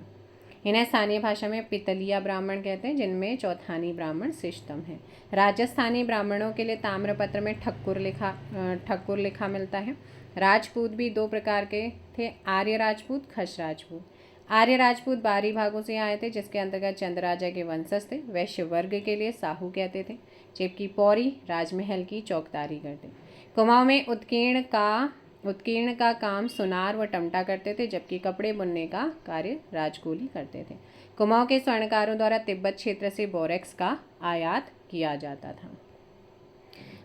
इन्हें स्थानीय भाषा में पितलिया ब्राह्मण कहते हैं, जिनमें चौथानी ब्राह्मण श्रेष्ठतम है। राजस्थानी ब्राह्मणों के लिए ताम्रपत्र में ठक्कुर लिखा मिलता है। राजपूत भी 2 प्रकार के थे, आर्य राजपूत, खस राजपूत। आर्य राजपूत बाहरी भागों से आए थे, जिसके अंतर्गत चंद राजा के वंशज थे। वैश्य वर्ग के लिए साहू कहते थे, जबकि पौरी राजमहल की चौकीदारी करते। कुमाऊँ में उत्कीर्ण का काम सुनार व टमटा करते थे, जबकि कपड़े बुनने का कार्य राजकोली करते थे। कुमाऊँ के स्वर्णकारों द्वारा तिब्बत क्षेत्र से बोरेक्स का आयात किया जाता था।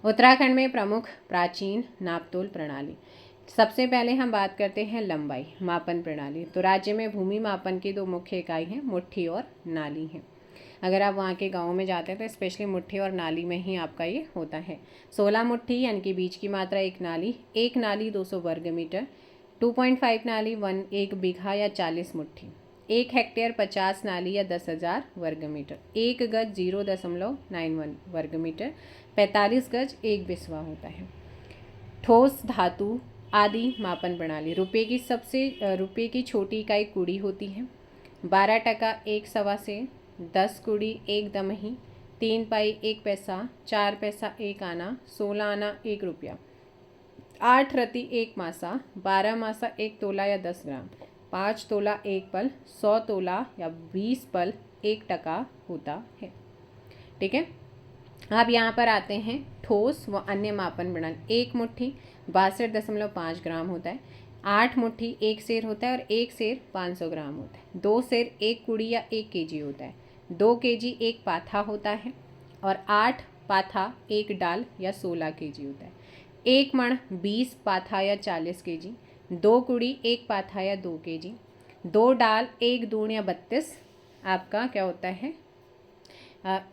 उत्तराखंड में प्रमुख प्राचीन नापतोल प्रणाली। सबसे पहले हम बात करते हैं लंबाई मापन प्रणाली। तो राज्य में भूमि मापन की 2 मुख्य इकाई हैं, मुट्ठी और नाली हैं। अगर आप वहाँ के गाँव में जाते हैं तो स्पेशली मुट्ठी और नाली में ही आपका ये होता है। 16 मुट्ठी यानी कि बीज की मात्रा 1 नाली 200 वर्ग मीटर। 2.5 नाली 1 बीघा या 40 मुट्ठी। 1 हेक्टेयर 50 नाली या 10,000 वर्ग मीटर। 1 गज 0.91 वर्ग मीटर। 45 गज 1 बिस्वा होता है। ठोस धातु आदि मापन प्रणाली। रुपये की छोटी इकाई कुड़ी होती है। 12 टका 1 सवा सेर, 10 कुड़ी 1 दमही, 3 पाई 1 पैसा, 4 पैसा 1 आना, 16 आना 1 रुपया, 8 रति 1 मासा, 12 मासा 1 तोला या 10 ग्राम, 5 तोला 1 पल, 100 तोला या 20 पल 1 टका होता है। ठीक है। अब यहाँ पर आते हैं ठोस व अन्य मापन प्रणाली। 1 मुट्ठी 62.5 ग्राम होता है। 8 मुट्ठी 1 सेर होता है और 1 सेर 500 ग्राम होता है। 2 सेर 1 कुड़ी या 1 केजी होता है। 2 केजी 1 पाथा होता है और 8 पाथा 1 डाल या 16 केजी होता है। 1 मण 20 पाथा या 40 केजी, 2 कुड़ी 1 पाथा या 2 केजी, 2 डाल 1 दूण या 32 आपका क्या होता है,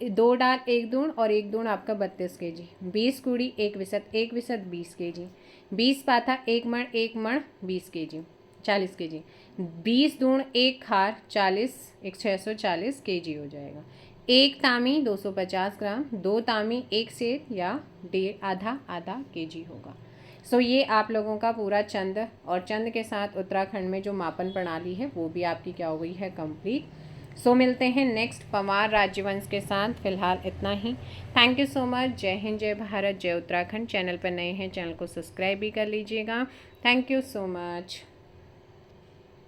2 डाल 1 दूण और 1 दूण आपका 32 केजी, 20 कुड़ी 1 विसत 20 केजी, 20 पाथा 1 मण 20 केजी 40 केजी, 20 दूण 1 खार 640 केजी हो जाएगा। 1 तामी 250 ग्राम, 2 तामी 1 सेर या आधा केजी होगा। सो ये आप लोगों का पूरा चंद और चंद के साथ उत्तराखंड में जो मापन प्रणाली है वो भी आपकी क्या हो गई है, कंप्लीट। सो मिलते हैं नेक्स्ट पंवार राज्यवंश के साथ। फिलहाल इतना ही। Thank you so much. जय हिंद, जय भारत, जय उत्तराखंड। चैनल पर नए हैं, चैनल को सब्सक्राइब भी कर लीजिएगा। Thank you so much.